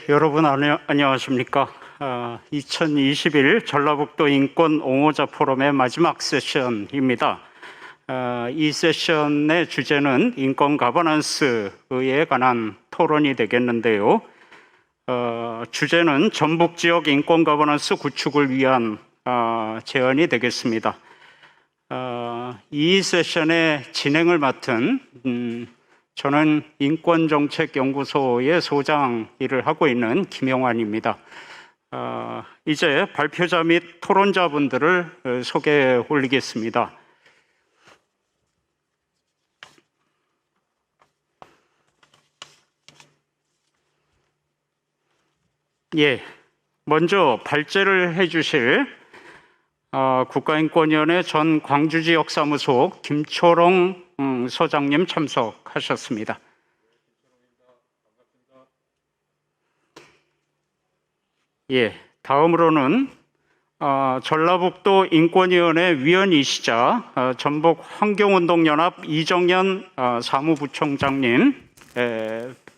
여러분 안녕하십니까? 2021 전라북도 인권 옹호자 포럼의 마지막 세션입니다. 이 세션의 주제는 인권 가버넌스에 관한 토론이 되겠는데요. 주제는 전북 지역 인권 가버넌스 구축을 위한 제안이 되겠습니다. 이 세션의 진행을 맡은 저는 인권정책연구소의 소장 일을 하고 있는 김영환입니다. 이제 발표자 및 토론자분들을 소개해 올리겠습니다. 먼저 발제를 해주실 국가인권위원회 전 광주지역사무소 김초롱 소장님 참석하셨습니다. 다음으로는 전라북도 인권위원회 위원이시자 전북 환경운동연합 이정현 사무부총장님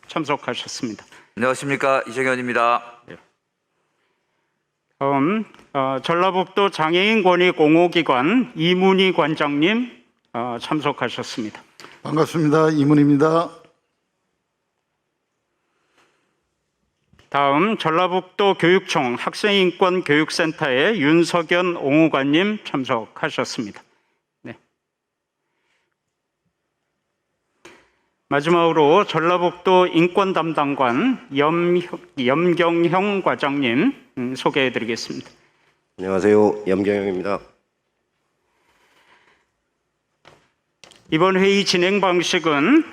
참석하셨습니다. 안녕하십니까, 이정현입니다. 다음 전라북도 장애인권익 옹호기관 이문희 관장님 참석하셨습니다. 반갑습니다. 이문희입니다. 다음 전라북도 교육청 학생인권교육센터의 윤석연 옹호관님 참석하셨습니다. 마지막으로 전라북도 인권담당관 염경형 과장님 소개해드리겠습니다. 안녕하세요. 염경영입니다. 이번 회의 진행 방식은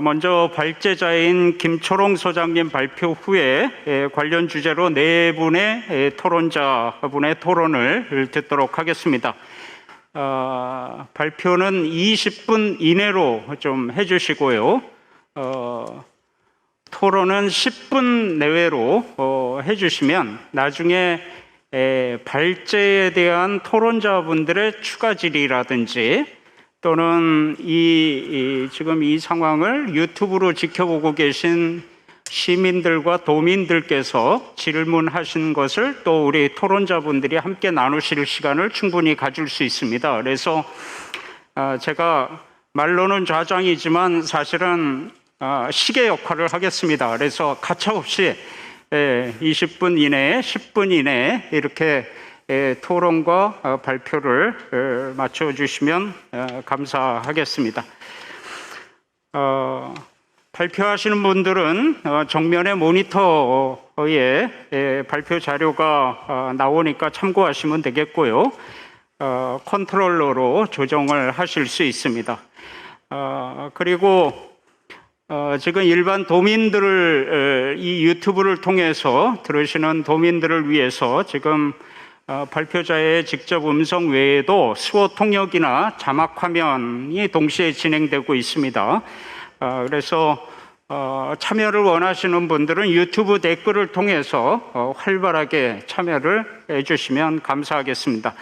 먼저 발제자인 김초롱 소장님 발표 후에 관련 주제로 네 분의 토론자분의 토론을 듣도록 하겠습니다. 발표는 20분 이내로 좀 해주시고요. 토론은 10분 내외로 해주시면 나중에 발제에 대한 토론자분들의 추가 질의라든지 또는 지금 이 상황을 유튜브로 지켜보고 계신 시민들과 도민들께서 질문하신 것을 또 우리 토론자분들이 함께 나누실 시간을 충분히 가질 수 있습니다. 그래서 제가 말로는 좌장이지만 사실은 시계 역할을 하겠습니다. 그래서 가차없이 20분 이내에 10분 이내에 이렇게 토론과 발표를 맞춰주시면 감사하겠습니다. 발표하시는 분들은 정면의 모니터에 발표 자료가 나오니까 참고하시면 되겠고요. 컨트롤러로 조정을 하실 수 있습니다. 그리고 지금 일반 도민들을 이 유튜브를 통해서 들으시는 도민들을 위해서 지금 발표자의 직접 음성 외에도 수어 통역이나 자막 화면이 동시에 진행되고 있습니다. 그래서 참여를 원하시는 분들은 유튜브 댓글을 통해서 활발하게 참여를 해주시면 감사하겠습니다.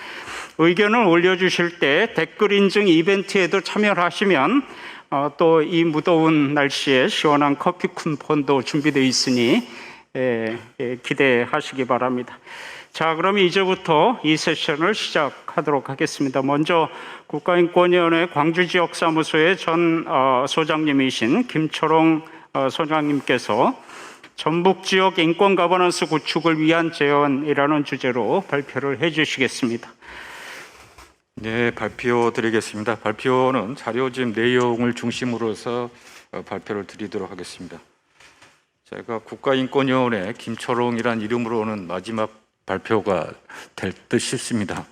의견을 올려주실 때 댓글 인증 이벤트에도 참여를 하시면 또 이 무더운 날씨에 시원한 커피 쿠폰도 준비되어 있으니 기대하시기 바랍니다. 자, 그럼 이제부터 이 세션을 시작하도록 하겠습니다. 먼저 국가인권위원회 광주지역사무소의 전 소장님이신 김초롱 소장님께서 전북지역 인권 가버넌스 구축을 위한 제언이라는 주제로 발표를 해주시겠습니다. 네, 발표 드리겠습니다. 발표는 자료집 내용을 중심으로 해서 발표를 드리도록 하겠습니다. 제가 국가인권위원회 김초롱이란 이름으로는 마지막 발표가 될 듯 싶습니다.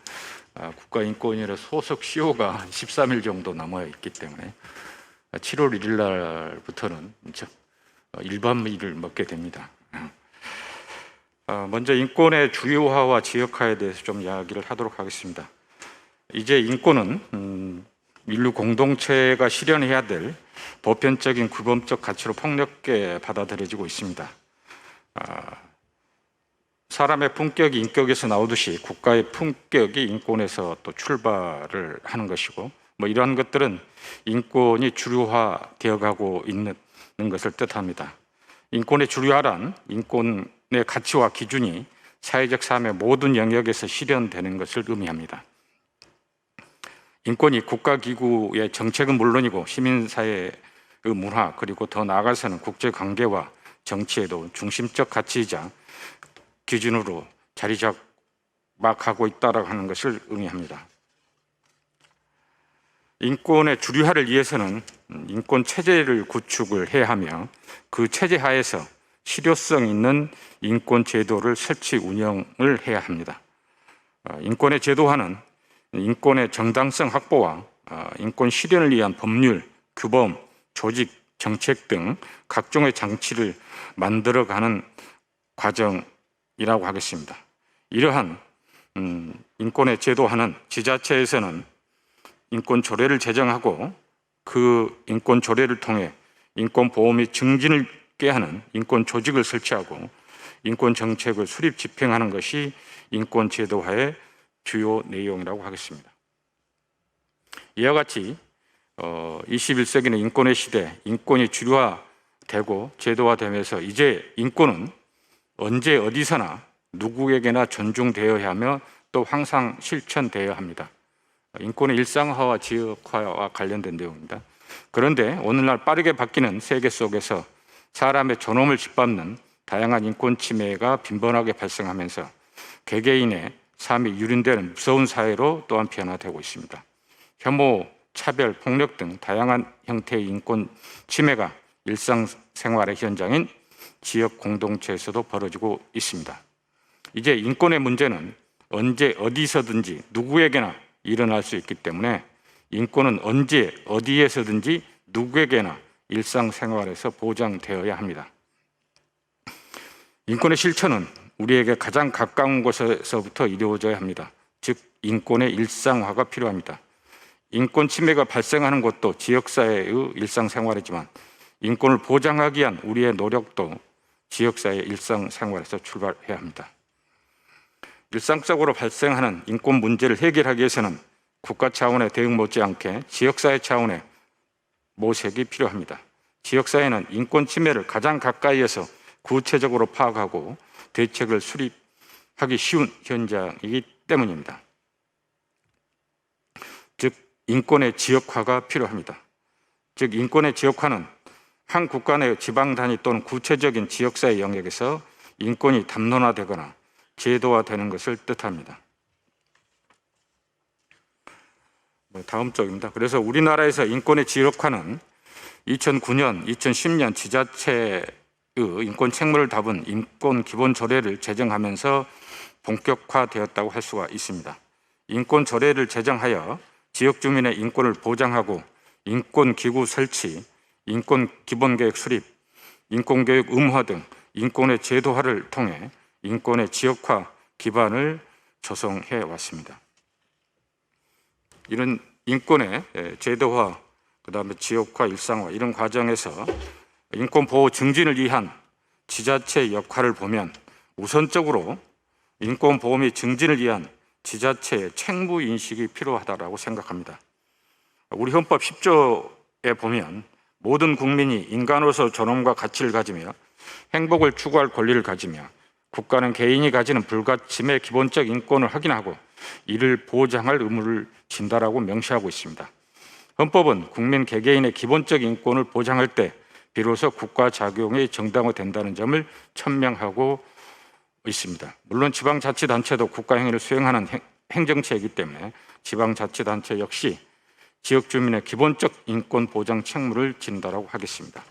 국가인권위원회 소속 CO가 13일 정도 남아있기 때문에 7월 1일 날부터는 일반 일을 맡게 됩니다. 먼저 인권의 주요화와 지역화에 대해서 좀 이야기를 하도록 하겠습니다. 이제 인권은 인류 공동체가 실현해야 될 보편적인 규범적 가치로 폭넓게 받아들여지고 있습니다. 사람의 품격이 인격에서 나오듯이 국가의 품격이 인권에서 또 출발을 하는 것이고, 이러한 것들은 인권이 주류화되어 가고 있는 것을 뜻합니다. 인권의 주류화란 인권의 가치와 기준이 사회적 삶의 모든 영역에서 실현되는 것을 의미합니다. 인권이 국가기구의 정책은 물론이고 시민사회의 문화 그리고 더 나아가서는 국제관계와 정치에도 중심적 가치이자 기준으로 자리잡아가고 있다고 하는 것을 의미합니다. 인권의 주류화를 위해서는 인권 체제를 구축을 해야 하며 그 체제 하에서 실효성 있는 인권 제도를 설치 운영을 해야 합니다. 인권의 제도화는 인권의 정당성 확보와 인권 실현을 위한 법률, 규범, 조직, 정책 등 각종의 장치를 만들어가는 과정이라고 하겠습니다. 이러한 인권의 제도화는 지자체에서는 인권 조례를 제정하고 그 인권 조례를 통해 인권 보호 및 증진을 하는 인권 조직을 설치하고 인권 정책을 수립 집행하는 것이 인권 제도화의 주요 내용이라고 하겠습니다. 이와 같이 21세기는 인권의 시대, 인권이 주류화되고 제도화되면서 이제 인권은 언제 어디서나 누구에게나 존중되어야 하며 또 항상 실천되어야 합니다. 인권의 일상화와 지역화와 관련된 내용입니다. 그런데 오늘날 빠르게 바뀌는 세계 속에서 사람의 존엄을 짓밟는 다양한 인권 침해가 빈번하게 발생하면서 개개인의 삶이 유린되는 무서운 사회로 또한 변화되고 있습니다. 혐오, 차별, 폭력 등 다양한 형태의 인권 침해가 일상생활의 현장인 지역 공동체에서도 벌어지고 있습니다. 이제 인권의 문제는 언제 어디서든지 누구에게나 일어날 수 있기 때문에 인권은 언제 어디에서든지 누구에게나 일상생활에서 보장되어야 합니다. 인권의 실천은 우리에게 가장 가까운 곳에서부터 이루어져야 합니다. 즉 인권의 일상화가 필요합니다. 인권 침해가 발생하는 곳도 지역사회의 일상생활이지만 인권을 보장하기 위한 우리의 노력도 지역사회의 일상생활에서 출발해야 합니다. 일상적으로 발생하는 인권 문제를 해결하기 위해서는 국가 차원의 대응 못지않게 지역사회 차원의 모색이 필요합니다. 지역사회는 인권 침해를 가장 가까이에서 구체적으로 파악하고 대책을 수립하기 쉬운 현장이기 때문입니다. 즉 인권의 지역화가 필요합니다. 즉 인권의 지역화는 한 국가 내 지방 단위 또는 구체적인 지역사회 영역에서 인권이 담론화되거나 제도화되는 것을 뜻합니다. 다음 쪽입니다. 그래서 우리나라에서 인권의 지역화는 2009년, 2010년 지자체의 인권 책무를 담은 인권 기본 조례를 제정하면서 본격화되었다고 할 수가 있습니다. 인권 조례를 제정하여 지역 주민의 인권을 보장하고 인권 기구 설치, 인권 기본 계획 수립, 인권 교육 의무화 등 인권의 제도화를 통해 인권의 지역화 기반을 조성해 왔습니다. 이런 인권의 제도화, 그다음에 지역화, 일상화 이런 과정에서 인권 보호 증진을 위한 지자체의 역할을 보면 우선적으로 인권 보호 및 증진을 위한 지자체의 책무 인식이 필요하다고 생각합니다. 우리 헌법 10조에 보면 모든 국민이 인간으로서 존엄과 가치를 가지며 행복을 추구할 권리를 가지며 국가는 개인이 가지는 불가침의 기본적 인권을 확인하고 이를 보장할 의무를 진다라고 명시하고 있습니다. 헌법은 국민 개개인의 기본적 인권을 보장할 때 비로소 국가 작용이 정당화된다는 점을 천명하고 있습니다. 물론 지방자치단체도 국가 행위를 수행하는 행정체이기 때문에 지방자치단체 역시 지역 주민의 기본적 인권 보장 책무를 진다라고 하겠습니다.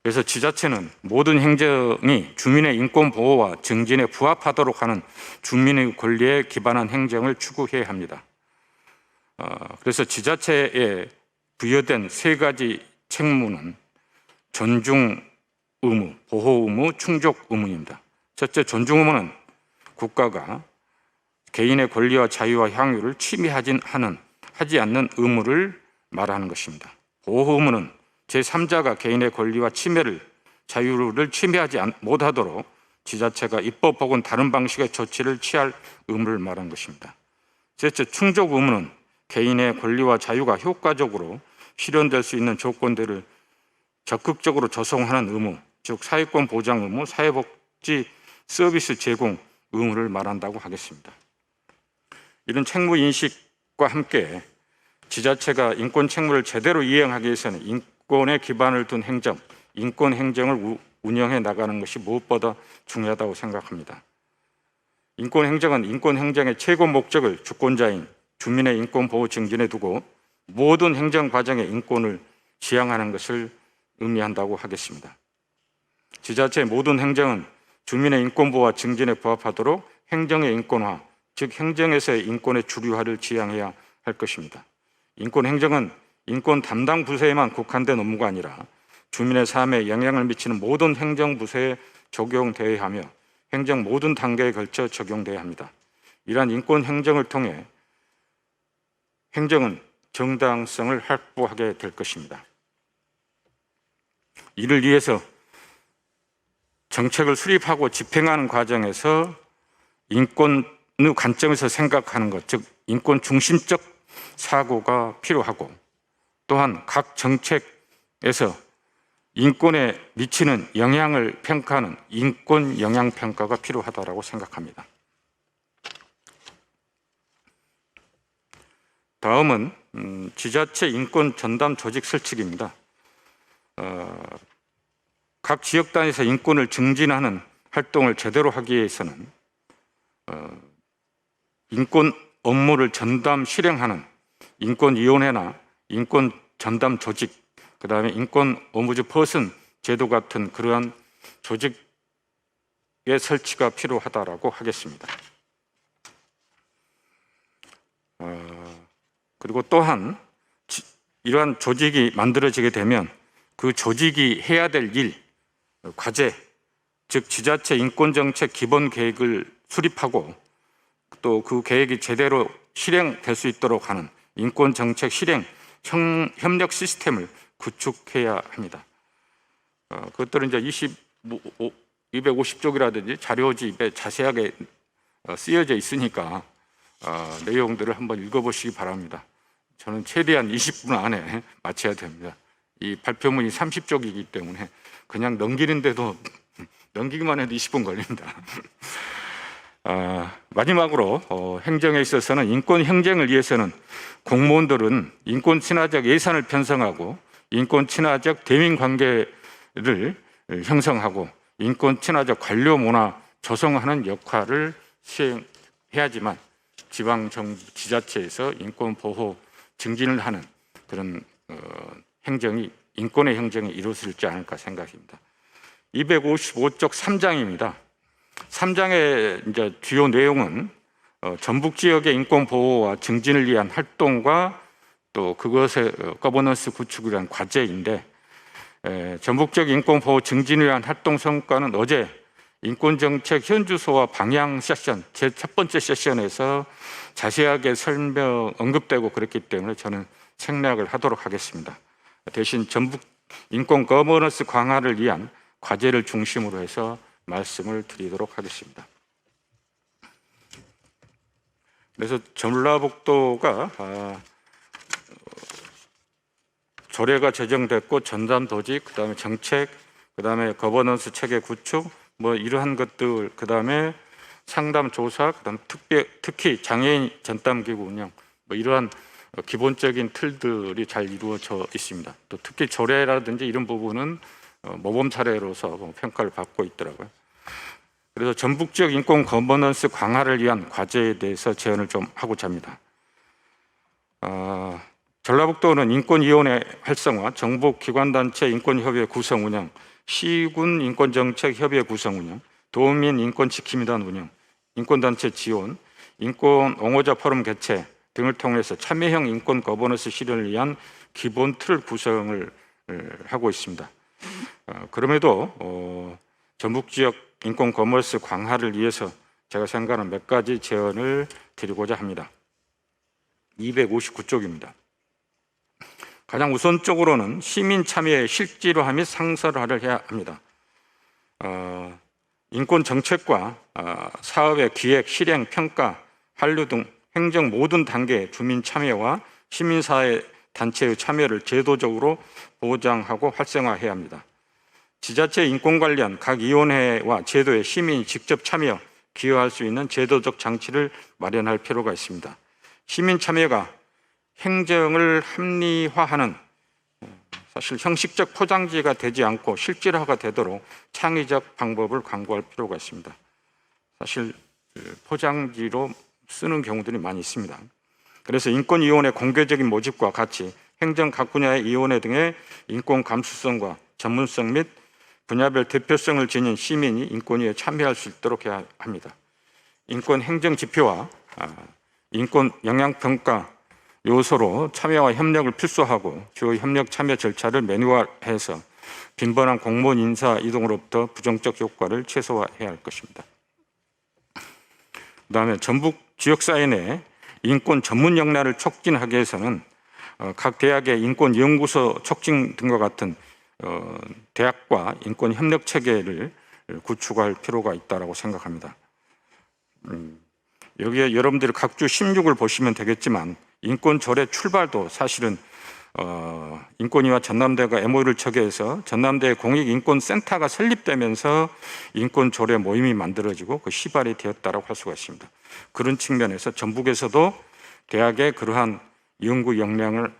그래서 지자체는 모든 행정이 주민의 인권 보호와 증진에 부합하도록 하는 주민의 권리에 기반한 행정을 추구해야 합니다. 그래서 지자체에 부여된 세 가지 책무는 존중 의무, 보호 의무, 충족 의무입니다. 첫째, 존중 의무는 국가가 개인의 권리와 자유와 향유를 침해하지 않는 의무를 말하는 것입니다. 보호 의무는 제3자가 개인의 권리와 자유를 침해하지 못하도록 지자체가 입법 혹은 다른 방식의 조치를 취할 의무를 말하는 것입니다. 셋째, 충족 의무는 개인의 권리와 자유가 효과적으로 실현될 수 있는 조건들을 적극적으로 조성하는 의무, 즉 사회권 보장 의무, 사회복지 서비스 제공 의무를 말한다고 하겠습니다. 이런 책무 인식과 함께 지자체가 인권 책무를 제대로 이행하기 위해서는 인권에 기반을 둔 행정, 인권 행정을 운영해 나가는 것이 무엇보다 중요하다고 생각합니다. 인권 행정은 인권 행정의 최고 목적을 주권자인 주민의 인권 보호 증진에 두고 모든 행정 과정의 인권을 지향하는 것을 의미한다고 하겠습니다. 지자체의 모든 행정은 주민의 인권 보호와 증진에 부합하도록 행정의 인권화, 즉 행정에서의 인권의 주류화를 지향해야 할 것입니다. 인권 행정은 인권 담당 부서에만 국한된 업무가 아니라 주민의 삶에 영향을 미치는 모든 행정 부서에 적용되어야 하며 행정 모든 단계에 걸쳐 적용되어야 합니다. 이러한 인권 행정을 통해 행정은 정당성을 확보하게 될 것입니다. 이를 위해서 정책을 수립하고 집행하는 과정에서 인권의 관점에서 생각하는 것, 즉 인권 중심적 사고가 필요하고, 또한 각 정책에서 인권에 미치는 영향을 평가하는 인권 영향 평가가 필요하다고 생각합니다. 다음은 지자체 인권 전담 조직 설치기입니다. 각 지역 단위에서 인권을 증진하는 활동을 제대로 하기 위해서는 인권 업무를 전담 실행하는 인권위원회나 인권 전담 조직, 그다음에 인권 업무주 퍼슨 제도 같은 그러한 조직의 설치가 필요하다고 하겠습니다. 그리고 또한 이러한 조직이 만들어지게 되면 그 조직이 해야 될 일, 과제, 즉 지자체 인권정책 기본 계획을 수립하고 또 그 계획이 제대로 실행될 수 있도록 하는 인권정책 실행 협력 시스템을 구축해야 합니다. 그것들은 이제 250쪽이라든지 자료집에 자세하게 쓰여져 있으니까 내용들을 한번 읽어보시기 바랍니다. 저는 최대한 20분 안에 마쳐야 됩니다. 이 발표문이 30쪽이기 때문에 그냥 넘기는데도 넘기기만 해도 20분 걸립니다. 마지막으로 행정에 있어서는 인권 행정을 위해서는 공무원들은 인권 친화적 예산을 편성하고 인권 친화적 대민 관계를 형성하고 인권 친화적 관료 문화 조성하는 역할을 수행해야지만 지방 정부 지자체에서 인권 보호 증진을 하는 그런 행정이 인권의 행정이 이루어질지 않을까 생각입니다. 255쪽 3장입니다. 3장의 이제 주요 내용은 전북 지역의 인권 보호와 증진을 위한 활동과 또 그것의 거버넌스 구축을 위한 과제인데, 전북 지역 인권 보호 증진을 위한 활동 성과는 어제 인권정책 현주소와 방향 세션 제 첫 번째 세션에서 자세하게 언급되고 그랬기 때문에 저는 생략을 하도록 하겠습니다. 대신 전북 인권 거버넌스 강화를 위한 과제를 중심으로 해서 말씀을 드리도록 하겠습니다. 그래서 전라북도가 조례가 제정됐고 전담 조직, 그다음에 정책, 그다음에 거버넌스 체계 구축, 뭐 이러한 것들, 그다음에 상담 조사, 그다음 특히 장애인 전담 기구 운영, 뭐 이러한 기본적인 틀들이 잘 이루어져 있습니다. 또 특히 조례라든지 이런 부분은 모범 사례로서 평가를 받고 있더라고요. 그래서 전북 지역 인권 거버넌스 강화를 위한 과제에 대해서 제언을 좀 하고자 합니다. 전라북도는 인권위원회 활성화, 정부 기관단체 인권협의회 구성 운영, 시군 인권정책협의회 구성 운영, 도민 인권지킴이단 운영, 인권단체 지원, 인권 옹호자 포럼 개최 등을 통해서 참여형 인권 거버넌스 실현을 위한 기본 틀 구성을 하고 있습니다. 그럼에도 전북 지역 인권 거버넌스 강화를 위해서 제가 생각하는 몇 가지 제언을 드리고자 합니다. 259쪽입니다. 가장 우선적으로는 시민 참여의 실질화 및 상설화를 해야 합니다. 인권 정책과 사업의 기획, 실행, 평가, 한류 등 행정 모든 단계의 주민 참여와 시민사회 단체의 참여를 제도적으로 보장하고 활성화해야 합니다. 지자체 인권 관련 각 위원회와 제도에 시민이 직접 참여, 기여할 수 있는 제도적 장치를 마련할 필요가 있습니다. 시민 참여가 행정을 합리화하는 사실 형식적 포장지가 되지 않고 실질화가 되도록 창의적 방법을 강구할 필요가 있습니다. 사실 포장지로 쓰는 경우들이 많이 있습니다. 그래서 인권위원회 공개적인 모집과 같이 행정 각 분야의 위원회 등의 인권 감수성과 전문성 및 분야별 대표성을 지닌 시민이 인권위에 참여할 수 있도록 해야 합니다. 인권 행정 지표와 인권 영향평가 요소로 참여와 협력을 필수하고 주요 협력 참여 절차를 매뉴얼해서 빈번한 공무원 인사 이동으로부터 부정적 효과를 최소화해야 할 것입니다. 그다음에 전북 지역사회 내 인권 전문 역량을 촉진하기 위해서는 각 대학의 인권연구소 촉진 등과 같은 대학과 인권 협력 체계를 구축할 필요가 있다고 생각합니다. 여기에 여러분들이 각주 16을 보시면 되겠지만 인권 조례 출발도 사실은 인권위와 전남대가 MOU를 체결해서 전남대 공익인권센터가 설립되면서 인권 조례 모임이 만들어지고 그 시발이 되었다고 할 수가 있습니다. 그런 측면에서 전북에서도 대학의 그러한 연구 역량을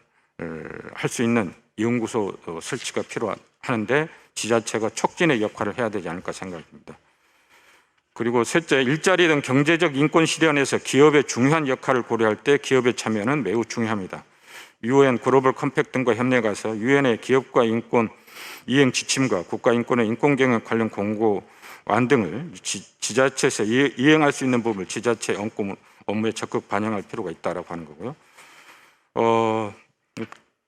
할 수 있는 연구소 설치가 필요하는데 지자체가 촉진의 역할을 해야 되지 않을까 생각합니다. 그리고 셋째, 일자리 등 경제적 인권 실현에서 기업의 중요한 역할을 고려할 때 기업의 참여는 매우 중요합니다. UN 글로벌 컴팩트 등과 협력해서 유엔의 기업과 인권 이행 지침과 국가인권의 인권경영 관련 공고안 등을 지자체에서 이행할 수 있는 부분을 지자체 업무에 적극 반영할 필요가 있다고 하는 거고요.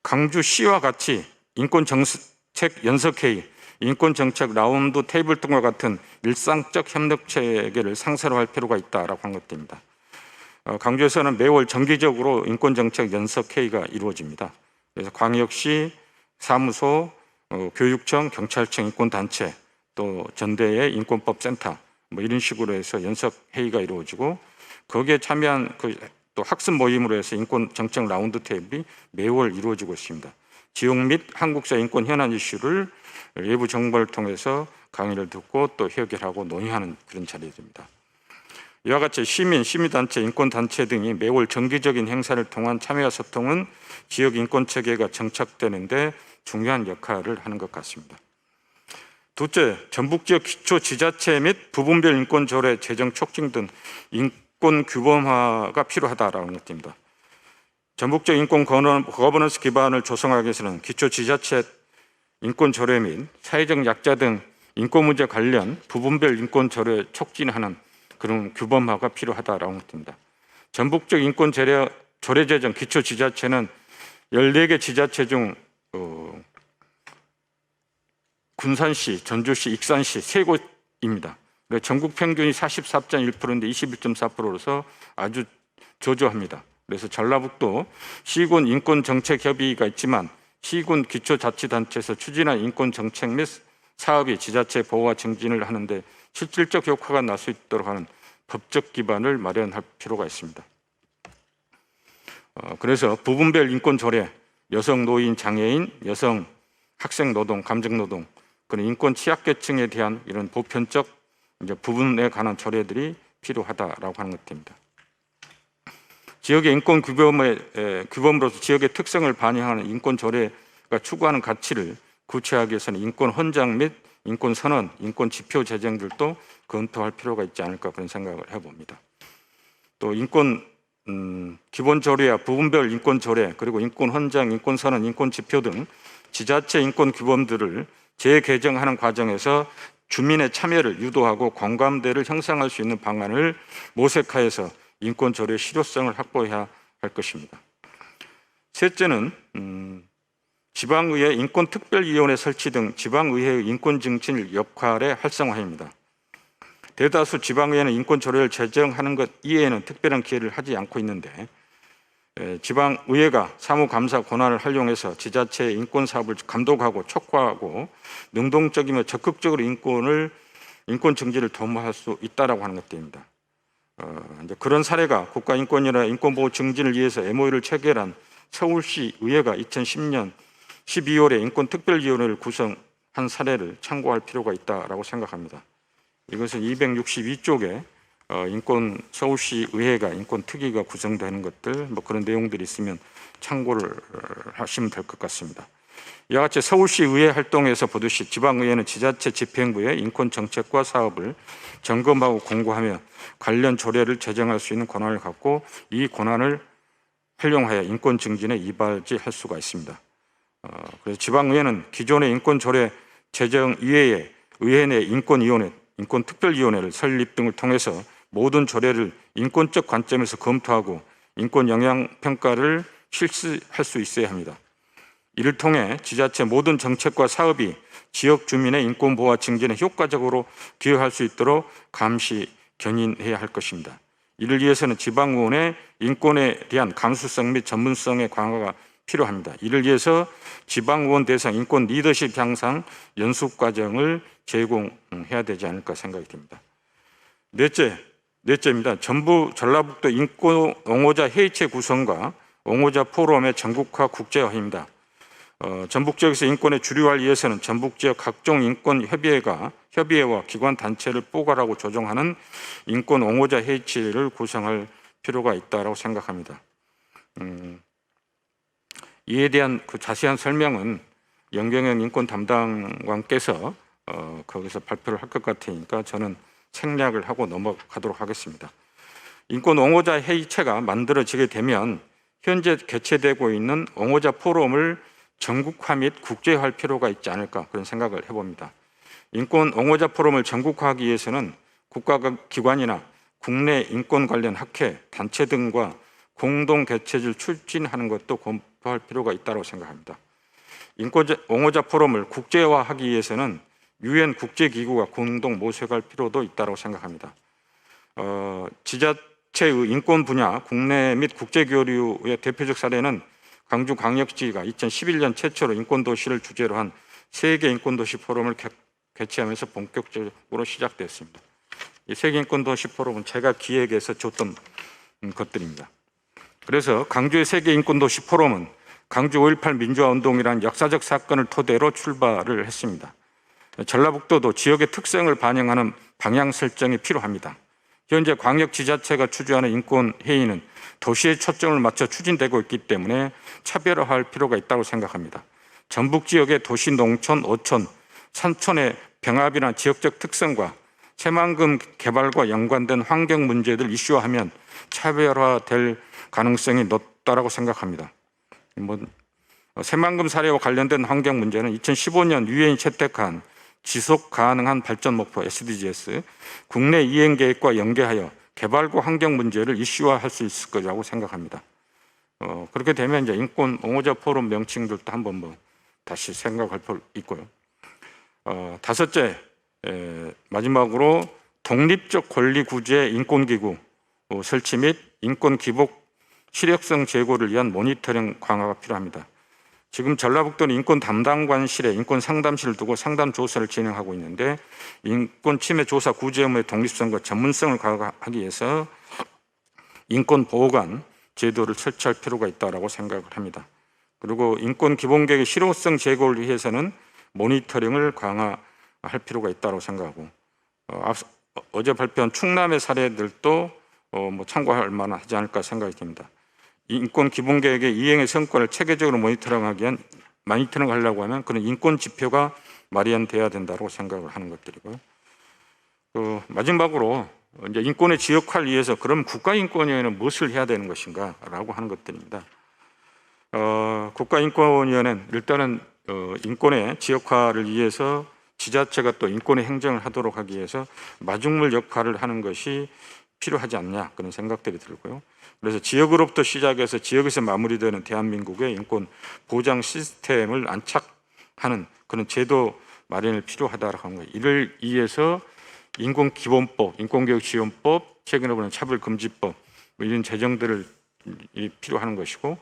강주시와 같이 인권정책 연석회의, 인권정책 라운드 테이블 등과 같은 일상적 협력 체계를 상세화할 필요가 있다고 하는 것입니다. 강주에서는 매월 정기적으로 인권정책 연석회의가 이루어집니다. 그래서 광역시, 사무소, 교육청, 경찰청 인권단체, 또 전대의 인권법센터 뭐 이런 식으로 해서 연석회의가 이루어지고 거기에 참여한 또 학습 모임으로 해서 인권정책 라운드 테이블이 매월 이루어지고 있습니다. 지역 및 한국사 인권 현안 이슈를 외부 정보를 통해서 강의를 듣고 또 해결하고 논의하는 그런 자리입니다. 이와 같이 시민, 시민단체, 인권단체 등이 매월 정기적인 행사를 통한 참여와 소통은 지역 인권체계가 정착되는데 중요한 역할을 하는 것 같습니다. 둘째, 전북지역 기초지자체 및 부분별 인권조례 제정 촉진 등 인권 규범화가 필요하다는 것입니다. 전북적 인권 거버넌스 기반을 조성하기 위해서는 기초지자체 인권조례 및 사회적 약자 등 인권 문제 관련 부분별 인권조례 촉진하는 그런 규범화가 필요하다라고 것입니다. 전북적 인권 조례 제정 기초지자체는 14개 지자체 중 군산시, 전주시, 익산시 3곳입니다. 전국 평균이 44.1%인데 21.4%로서 아주 저조합니다. 그래서 전라북도 시군 인권정책협의회가 있지만 시군 기초자치단체에서 추진한 인권정책 및 사업이 지자체 보호와 증진을 하는데 실질적 효과가 날 수 있도록 하는 법적 기반을 마련할 필요가 있습니다. 그래서 부분별 인권조례, 여성, 노인, 장애인, 여성, 학생 노동, 감정 노동, 그런 인권 취약계층에 대한 이런 보편적 부분에 관한 조례들이 필요하다라고 하는 것입니다. 지역의 인권 규범으로서 지역의 특성을 반영하는 인권 조례가 추구하는 가치를 구체화하기 위해서는 인권 헌장 및 인권 선언, 인권 지표 제정들도 검토할 필요가 있지 않을까 그런 생각을 해봅니다. 또 인권 기본 조례와 부분별 인권 조례, 그리고 인권 헌장, 인권 선언, 인권 지표 등 지자체 인권 규범들을 재개정하는 과정에서 주민의 참여를 유도하고 공감대를 형성할 수 있는 방안을 모색하여서 인권 조례 실효성을 확보해야 할 것입니다. 셋째는 지방의회 인권특별위원회 설치 등 지방의회의 인권증진 역할의 활성화입니다. 대다수 지방의회는 인권 조례를 제정하는 것 이외에는 특별한 기회를 하지 않고 있는데 지방의회가 사무감사 권한을 활용해서 지자체의 인권 사업을 감독하고 촉구하고 능동적이며 적극적으로 인권 증진을 도모할 수 있다라고 하는 것입니다. 이제 그런 사례가 국가인권위나 인권보호 증진을 위해서 MOU를 체결한 서울시 의회가 2010년 12월에 인권특별위원회를 구성한 사례를 참고할 필요가 있다라고 생각합니다. 이것은 262쪽에 서울시 의회가 인권특위가 구성되는 것들 뭐 그런 내용들이 있으면 참고를 하시면 될 것 같습니다. 이와 같이 서울시 의회 활동에서 보듯이 지방의회는 지자체 집행부의 인권 정책과 사업을 점검하고 공고하며 관련 조례를 제정할 수 있는 권한을 갖고 이 권한을 활용하여 인권 증진에 이바지할 수가 있습니다. 그래서 지방의회는 기존의 인권 조례 제정 이외에 의회 내 인권위원회, 인권특별위원회를 설립 등을 통해서 모든 조례를 인권적 관점에서 검토하고 인권 영향 평가를 실시할 수 있어야 합니다. 이를 통해 지자체 모든 정책과 사업이 지역 주민의 인권 보호와 증진에 효과적으로 기여할 수 있도록 감시, 견인해야 할 것입니다. 이를 위해서는 지방의원의 인권에 대한 감수성 및 전문성의 강화가 필요합니다. 이를 위해서 지방의원 대상 인권 리더십 향상 연수 과정을 제공해야 되지 않을까 생각이 듭니다. 넷째입니다. 전라북도 인권 옹호자 회의체 구성과 옹호자 포럼의 전국화 국제화입니다. 전북 지역에서 인권의 주류화를 위해서는 전북 지역 각종 인권 협의회와 기관 단체를 포괄하고 조정하는 인권 옹호자 회의체를 구성할 필요가 있다고 생각합니다. 이에 대한 그 자세한 설명은 염경영 인권 담당관께서 거기서 발표를 할 것 같으니까 저는 생략을 하고 넘어가도록 하겠습니다. 인권 옹호자 회의체가 만들어지게 되면 현재 개최되고 있는 옹호자 포럼을 전국화 및 국제화할 필요가 있지 않을까 그런 생각을 해봅니다. 인권 옹호자 포럼을 전국화하기 위해서는 국가기관이나 국내 인권 관련 학회, 단체 등과 공동 개최를 추진하는 것도 검토할 필요가 있다고 생각합니다. 인권 옹호자 포럼을 국제화하기 위해서는 유엔 국제기구가 공동 모색할 필요도 있다고 생각합니다. 지자체의 인권 분야 국내 및 국제 교류의 대표적 사례는 광주광역시가 2011년 최초로 인권도시를 주제로 한 세계 인권도시 포럼을 개최하면서 본격적으로 시작됐습니다. 이 세계 인권도시 포럼은 제가 기획해서 줬던 것들입니다. 그래서 광주의 세계 인권도시 포럼은 광주 5.18 민주화운동이라는 역사적 사건을 토대로 출발을 했습니다. 전라북도도 지역의 특성을 반영하는 방향 설정이 필요합니다. 현재 광역지자체가 주주하는 인권회의는 도시에 초점을 맞춰 추진되고 있기 때문에 차별화할 필요가 있다고 생각합니다. 전북 지역의 도시, 농촌, 어촌, 산촌의 병합이나 지역적 특성과 새만금 개발과 연관된 환경 문제들 이슈화하면 차별화될 가능성이 높다고 생각합니다. 새만금 사례와 관련된 환경 문제는 2015년 유엔이 채택한 지속 가능한 발전 목표 SDGs 국내 이행 계획과 연계하여 개발과 환경 문제를 이슈화할 수 있을 거라고 생각합니다. 그렇게 되면 이제 인권 옹호자 포럼 명칭들도 한번 다시 생각할 필요 있고요. 다섯째, 마지막으로 독립적 권리 구제 인권기구 설치 및 인권 기복 시력성 제고를 위한 모니터링 강화가 필요합니다. 지금 전라북도는 인권 담당관실에 인권 상담실을 두고 상담 조사를 진행하고 있는데 인권 침해 조사 구제 업무의 독립성과 전문성을 강화하기 위해서 인권 보호관 제도를 설치할 필요가 있다고 생각을 합니다. 그리고 인권 기본계획의 실효성 제고를 위해서는 모니터링을 강화할 필요가 있다고 생각하고 어제 발표한 충남의 사례들도 참고할 만하지 않을까 생각이 듭니다. 인권 기본계획의 이행의 성과를 체계적으로 모니터링하려고 하면 그런 인권 지표가 마련돼야 된다고 생각을 하는 것들이고요. 마지막으로 이제 인권의 지역화를 위해서 그럼 국가인권위원회는 무엇을 해야 되는 것인가라고 하는 것들입니다. 국가인권위원회는 일단은 인권의 지역화를 위해서 지자체가 또 인권의 행정을 하도록 하기 위해서 마중물 역할을 하는 것이 필요하지 않냐 그런 생각들이 들고요. 그래서 지역으로부터 시작해서 지역에서 마무리되는 대한민국의 인권 보장 시스템을 안착하는 그런 제도 마련이 필요하다고 하는 거예요. 이를 위해서 인권기본법, 인권교육지원법, 최근에 보는 차별금지법 이런 제정들을 필요한 것이고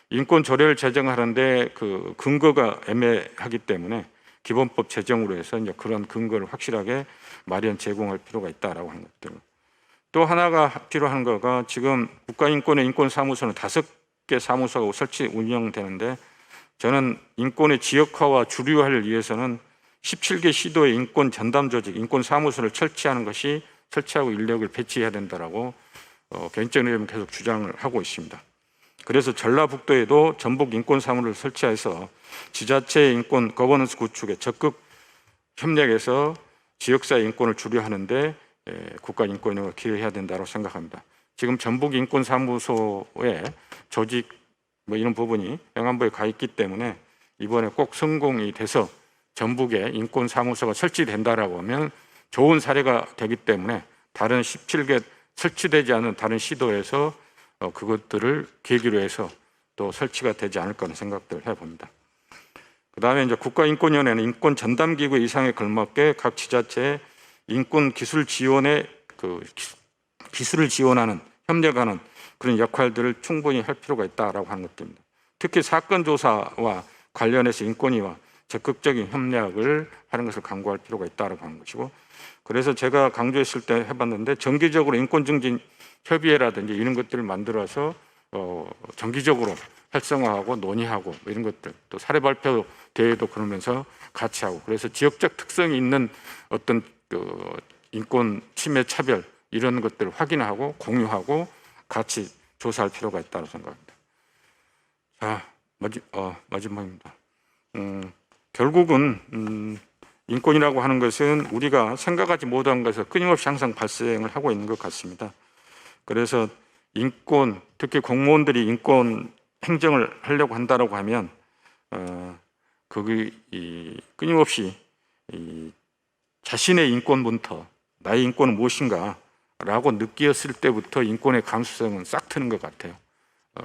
인권조례를 제정하는데 그 근거가 애매하기 때문에 기본법 제정으로 해서 이제 그런 근거를 확실하게 마련 제공할 필요가 있다라고 하는 것들. 또 하나가 필요한 거가 지금 국가인권의 인권사무소는 5개 사무소가 설치 운영되는데 저는 인권의 지역화와 주류화를 위해서는 17개 시도의 인권 전담 조직, 인권 사무소를 설치하고 인력을 배치해야 된다라고 개인적으로 계속 주장을 하고 있습니다. 그래서 전라북도에도 전북 인권 사무를 설치해서 지자체 인권 거버넌스 구축에 적극 협력해서 지역사회 인권을 주류하는데 국가인권위원회가 기여해야 된다고 생각합니다. 지금 전북 인권 사무소의 조직 이런 부분이 행안부에 가 있기 때문에 이번에 꼭 성공이 돼서 전북에 인권 사무소가 설치된다라고 하면 좋은 사례가 되기 때문에 다른 17개 설치되지 않은 다른 시도에서 그것들을 계기로 해서 또 설치가 되지 않을까 하는 생각들을 해봅니다. 그 다음에 이제 국가인권위원회는 인권 전담기구 이상에 걸맞게 각 지자체의 인권 기술 지원에 기술을 지원하는 협력하는 그런 역할들을 충분히 할 필요가 있다라고 하는 것입니다. 특히 사건 조사와 관련해서 인권위와 적극적인 협력을 하는 것을 강구할 필요가 있다라고 하는 것이고, 그래서 제가 강조했을 때 해봤는데 정기적으로 인권증진 협의회라든지 이런 것들을 만들어서 정기적으로 활성화하고 논의하고 이런 것들, 또 사례 발표 대회도 그러면서 같이 하고, 그래서 지역적 특성이 있는 어떤 인권 침해 차별 이런 것들을 확인하고 공유하고 같이 조사할 필요가 있다고 생각합니다. 자, 마지막입니다. 결국은 인권이라고 하는 것은 우리가 생각하지 못한 것에서 끊임없이 항상 발생을 하고 있는 것 같습니다. 그래서 인권, 특히 공무원들이 인권 행정을 하려고 한다고 하면 끊임없이 자신의 인권부터 나의 인권은 무엇인가 라고 느꼈을 때부터 인권의 감수성은 싹 트는 것 같아요.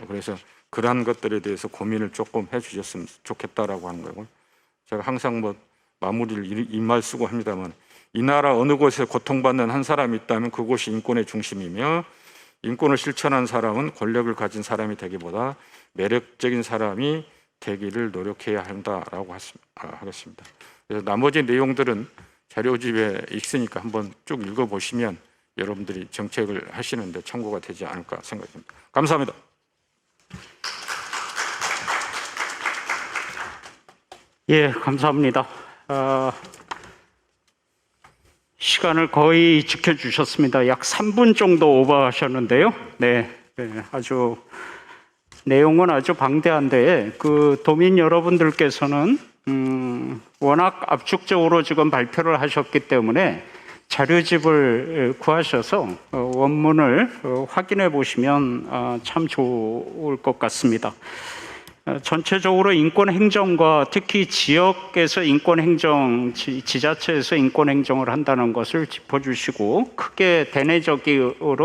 그래서 그러한 것들에 대해서 고민을 조금 해주셨으면 좋겠다라고 하는 거고, 제가 항상 마무리를 이 말 쓰고 합니다만, 이 나라 어느 곳에 고통받는 한 사람이 있다면 그곳이 인권의 중심이며, 인권을 실천한 사람은 권력을 가진 사람이 되기보다 매력적인 사람이 되기를 노력해야 한다라고 하겠습니다. 그래서 나머지 내용들은 자료집에 있으니까 한번 쭉 읽어보시면 여러분들이 정책을 하시는데 참고가 되지 않을까 생각합니다. 감사합니다. 예, 감사합니다. 시간을 거의 지켜주셨습니다. 약 3분 정도 오버하셨는데요. 네, 아주 내용은 아주 방대한데 도민 여러분들께서는 워낙 압축적으로 지금 발표를 하셨기 때문에 자료집을 구하셔서 원문을 확인해 보시면 참 좋을 것 같습니다. 전체적으로 인권행정과 특히 지역에서 인권행정, 지자체에서 인권행정을 한다는 것을 짚어주시고, 크게 대내적으로는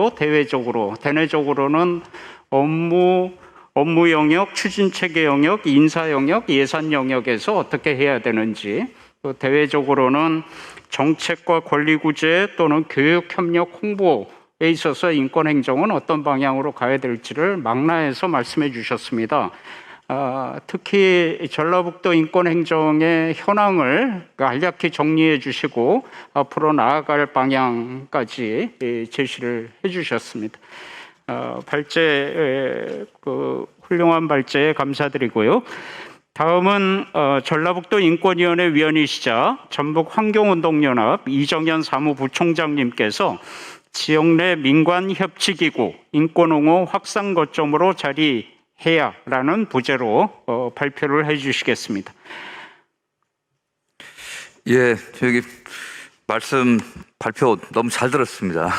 업무 영역, 추진체계 영역, 인사 영역, 예산 영역에서 어떻게 해야 되는지, 또 대외적으로는 정책과 권리구제 또는 교육, 협력, 홍보에 있어서 인권행정은 어떤 방향으로 가야 될지를 망라해서 말씀해 주셨습니다. 특히 전라북도 인권행정의 현황을 간략히 정리해 주시고 앞으로 나아갈 방향까지 제시를 해 주셨습니다. 훌륭한 발제에 감사드리고요. 다음은 전라북도 인권위원회 위원이시자 전북환경운동연합 이정현 사무부총장님께서 지역 내 민관협치기구 인권옹호 확산 거점으로 자리해야라는 부제로 발표를 해주시겠습니다. 예, 여기 말씀 발표 너무 잘 들었습니다.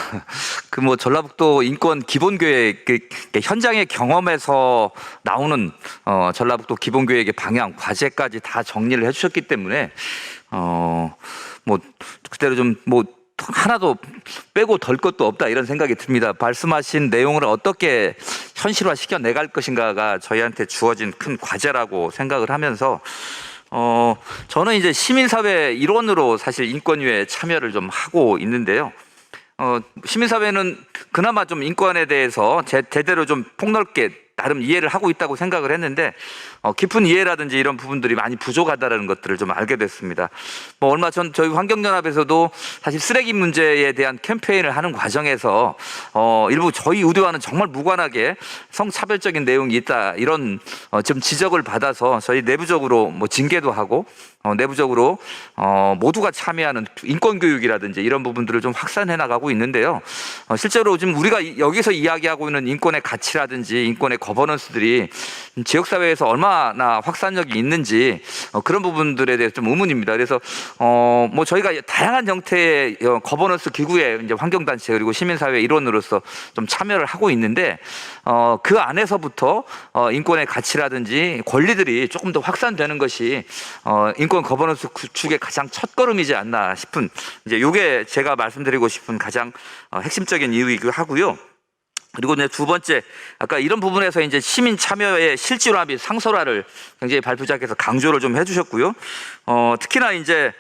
전라북도 인권 기본계획 현장의 경험에서 나오는 전라북도 기본계획의 방향, 과제까지 다 정리를 해주셨기 때문에 그대로 하나도 빼고 덜 것도 없다 이런 생각이 듭니다. 말씀하신 내용을 어떻게 현실화 시켜 내갈 것인가가 저희한테 주어진 큰 과제라고 생각을 하면서 저는 이제 시민사회 일원으로 사실 인권위에 참여를 좀 하고 있는데요. 시민사회는 그나마 좀 인권에 대해서 제대로 좀 폭넓게 나름 이해를 하고 있다고 생각을 했는데 깊은 이해라든지 이런 부분들이 많이 부족하다는 것들을 좀 알게 됐습니다. 뭐 얼마 전 저희 환경연합에서도 사실 쓰레기 문제에 대한 캠페인을 하는 과정에서 일부 저희 의료와는 정말 무관하게 성차별적인 내용이 있다 이런 좀 지적을 받아서 저희 내부적으로 뭐 징계도 하고 내부적으로 모두가 참여하는 인권교육이라든지 이런 부분들을 좀 확산해 나가고 있는데요. 실제로 지금 우리가 여기서 이야기하고 있는 인권의 가치라든지 인권의 거버넌스들이 지역사회에서 얼마나 확산력이 있는지 그런 부분들에 대해서 좀 의문입니다. 그래서 뭐 저희가 다양한 형태의 거버넌스 기구의 이제 환경단체 그리고 시민사회 일원으로서 좀 참여를 하고 있는데 그 안에서부터 인권의 가치라든지 권리들이 조금 더 확산되는 것이 인권 거버넌스 구축의 가장 첫걸음이지 않나 싶은 이제 이게 제가 말씀드리고 싶은 가장 핵심적인 이유이기도 하고요. 그리고 이제 두 번째, 아까 이런 부분에서 이제 시민 참여의 실질화 및 상설화를 굉장히 발표자께서 강조를 좀 해주셨고요. 특히나 이제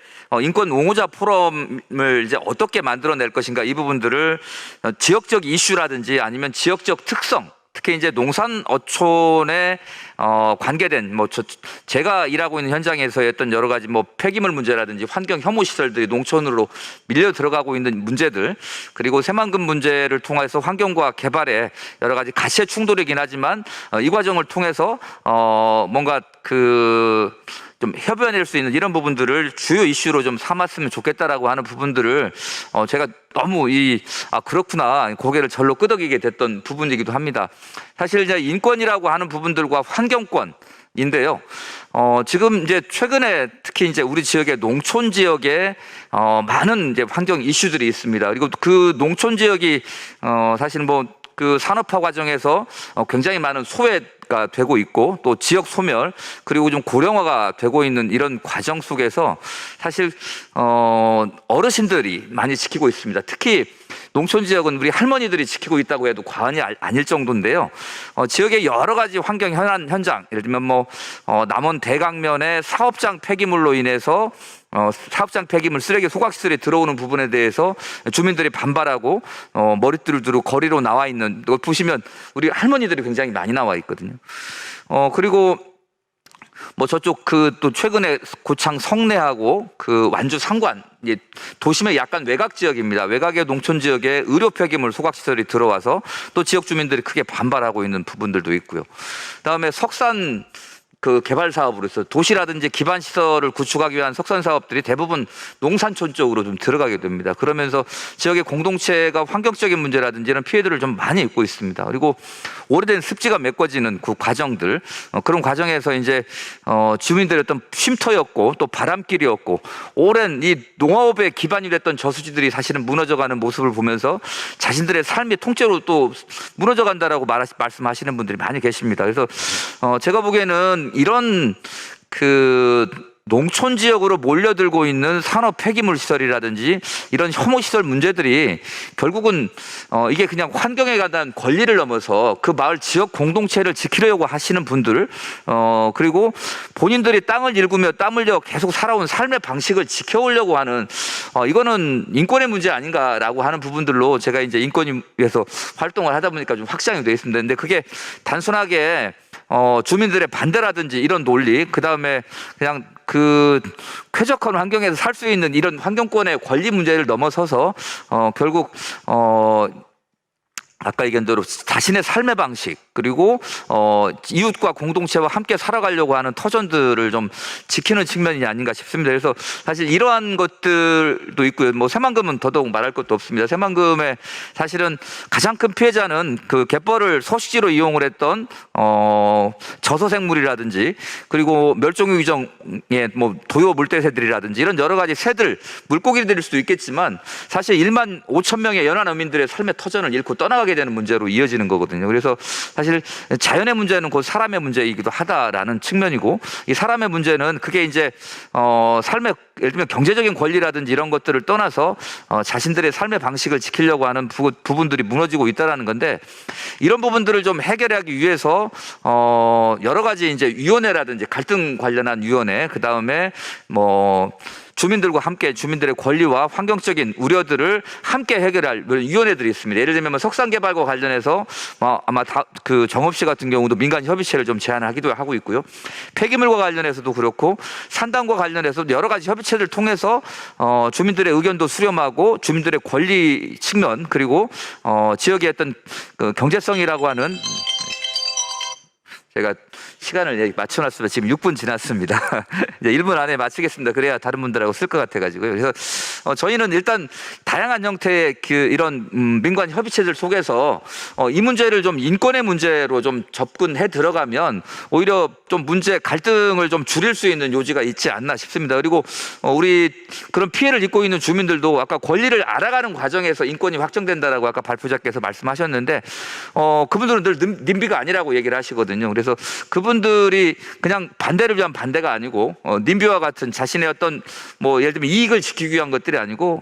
인권 옹호자 포럼을 이제 어떻게 만들어낼 것인가 이 부분들을 지역적 이슈라든지 아니면 지역적 특성, 특히 이제 농산 어촌에 관계된 뭐 제가 일하고 있는 현장에서 했던 여러 가지 뭐 폐기물 문제라든지 환경 혐오 시설들이 농촌으로 밀려 들어가고 있는 문제들 그리고 새만금 문제를 통해서 환경과 개발에 여러 가지 가치의 충돌이긴 하지만 이 과정을 통해서 뭔가 좀 협의해낼 수 있는 이런 부분들을 주요 이슈로 좀 삼았으면 좋겠다라고 하는 부분들을 제가 너무 그렇구나 고개를 절로 끄덕이게 됐던 부분이기도 합니다. 사실 이제 인권이라고 하는 부분들과 환경권인데요. 지금 이제 최근에 특히 이제 우리 지역의 농촌 지역에 많은 이제 환경 이슈들이 있습니다. 그리고 그 농촌 지역이 사실 뭐 그 산업화 과정에서 굉장히 많은 소외가 되고 있고 또 지역 소멸 그리고 좀 고령화가 되고 있는 이런 과정 속에서 사실 어르신들이 많이 지키고 있습니다. 특히 농촌 지역은 우리 할머니들이 지키고 있다고 해도 과언이 아닐 정도인데요. 지역의 여러 가지 환경 현장, 예를 들면 뭐 남원 대강면의 사업장 폐기물로 인해서 사업장 폐기물 쓰레기 소각시설에 들어오는 부분에 대해서 주민들이 반발하고 머리띠를 두르고 거리로 나와 있는 거 보시면 우리 할머니들이 굉장히 많이 나와 있거든요. 그리고 뭐 저쪽 또 최근에 고창 성내하고 그 완주 상관 도심의 약간 외곽 지역입니다. 외곽의 농촌 지역에 의료 폐기물 소각 시설이 들어와서 또 지역 주민들이 크게 반발하고 있는 부분들도 있고요. 그다음에 석산 개발 사업으로서 도시라든지 기반 시설을 구축하기 위한 석산 사업들이 대부분 농산촌 쪽으로 좀 들어가게 됩니다. 그러면서 지역의 공동체가 환경적인 문제라든지 이런 피해들을 좀 많이 입고 있습니다. 그리고 오래된 습지가 메꿔지는 그 과정들 그런 과정에서 이제 주민들의 어떤 쉼터였고 또 바람길이었고 오랜 이 농업의 기반이 됐던 저수지들이 사실은 무너져가는 모습을 보면서 자신들의 삶이 통째로 또 무너져간다라고 말씀하시는 분들이 많이 계십니다. 그래서 제가 보기에는 이런 농촌 지역으로 몰려들고 있는 산업 폐기물 시설이라든지 이런 혐오 시설 문제들이 결국은 이게 그냥 환경에 관한 권리를 넘어서 그 마을 지역 공동체를 지키려고 하시는 분들 그리고 본인들이 땅을 일구며 땀 흘려 계속 살아온 삶의 방식을 지켜오려고 하는 이거는 인권의 문제 아닌가라고 하는 부분들로 제가 이제 인권을 위해서 활동을 하다 보니까 좀 확장이 되어 있습니다. 근데 그게 단순하게 주민들의 반대라든지 이런 논리, 그 다음에 그냥 쾌적한 환경에서 살 수 있는 이런 환경권의 권리 문제를 넘어서서 결국 아까 얘기한 대로 자신의 삶의 방식 그리고 이웃과 공동체와 함께 살아가려고 하는 터전들을 좀 지키는 측면이 아닌가 싶습니다. 그래서 사실 이러한 것들도 있고요. 뭐 새만금은 더더욱 말할 것도 없습니다. 새만금의 사실은 가장 큰 피해자는 그 갯벌을 서식지로 이용을 했던 저서생물이라든지 그리고 멸종위 규정의 뭐 도요 물대새들이라든지 이런 여러 가지 새들 물고기들일 수도 있겠지만 사실 1만 5천 명의 연안 어민들의 삶의 터전을 잃고 떠나가게 되는 문제로 이어지는 거거든요. 그래서 사실 자연의 문제는 곧 사람의 문제이기도 하다라는 측면이고 이 사람의 문제는 그게 이제 삶의 예를 들면 경제적인 권리라든지 이런 것들을 떠나서 자신들의 삶의 방식을 지키려고 하는 부분들이 무너지고 있다라는 건데, 이런 부분들을 좀 해결하기 위해서 여러 가지 이제 위원회라든지 갈등 관련한 위원회, 그 다음에 뭐 주민들과 함께 주민들의 권리와 환경적인 우려들을 함께 해결할 위원회들이 있습니다. 예를 들면 석산개발과 관련해서 아마 그 정읍시 같은 경우도 민간 협의체를 좀 제안하기도 하고 있고요. 폐기물과 관련해서도 그렇고 산단과 관련해서 여러 가지 협의체를 통해서 주민들의 의견도 수렴하고 주민들의 권리 측면, 그리고 지역의 어떤 그 경제성이라고 하는, 제가 시간을 맞춰놨으면 지금 6분 지났습니다. 이제 1분 안에 마치겠습니다. 그래야 다른 분들하고 쓸 것 같아가지고요. 그래서 저희는 일단 다양한 형태의 이런 민관 협의체들 속에서 이 문제를 좀 인권의 문제로 좀 접근해 들어가면 오히려 좀 갈등을 좀 줄일 수 있는 요지가 있지 않나 싶습니다. 그리고 우리 그런 피해를 입고 있는 주민들도 아까 권리를 알아가는 과정에서 인권이 확정된다라고 아까 발표자께서 말씀하셨는데, 그분들은 늘 님비가 아니라고 얘기를 하시거든요. 그래서 그분들이 그냥 반대를 위한 반대가 아니고 님비와 같은 자신의 어떤 뭐 예를 들면 이익을 지키기 위한 것들이 아니고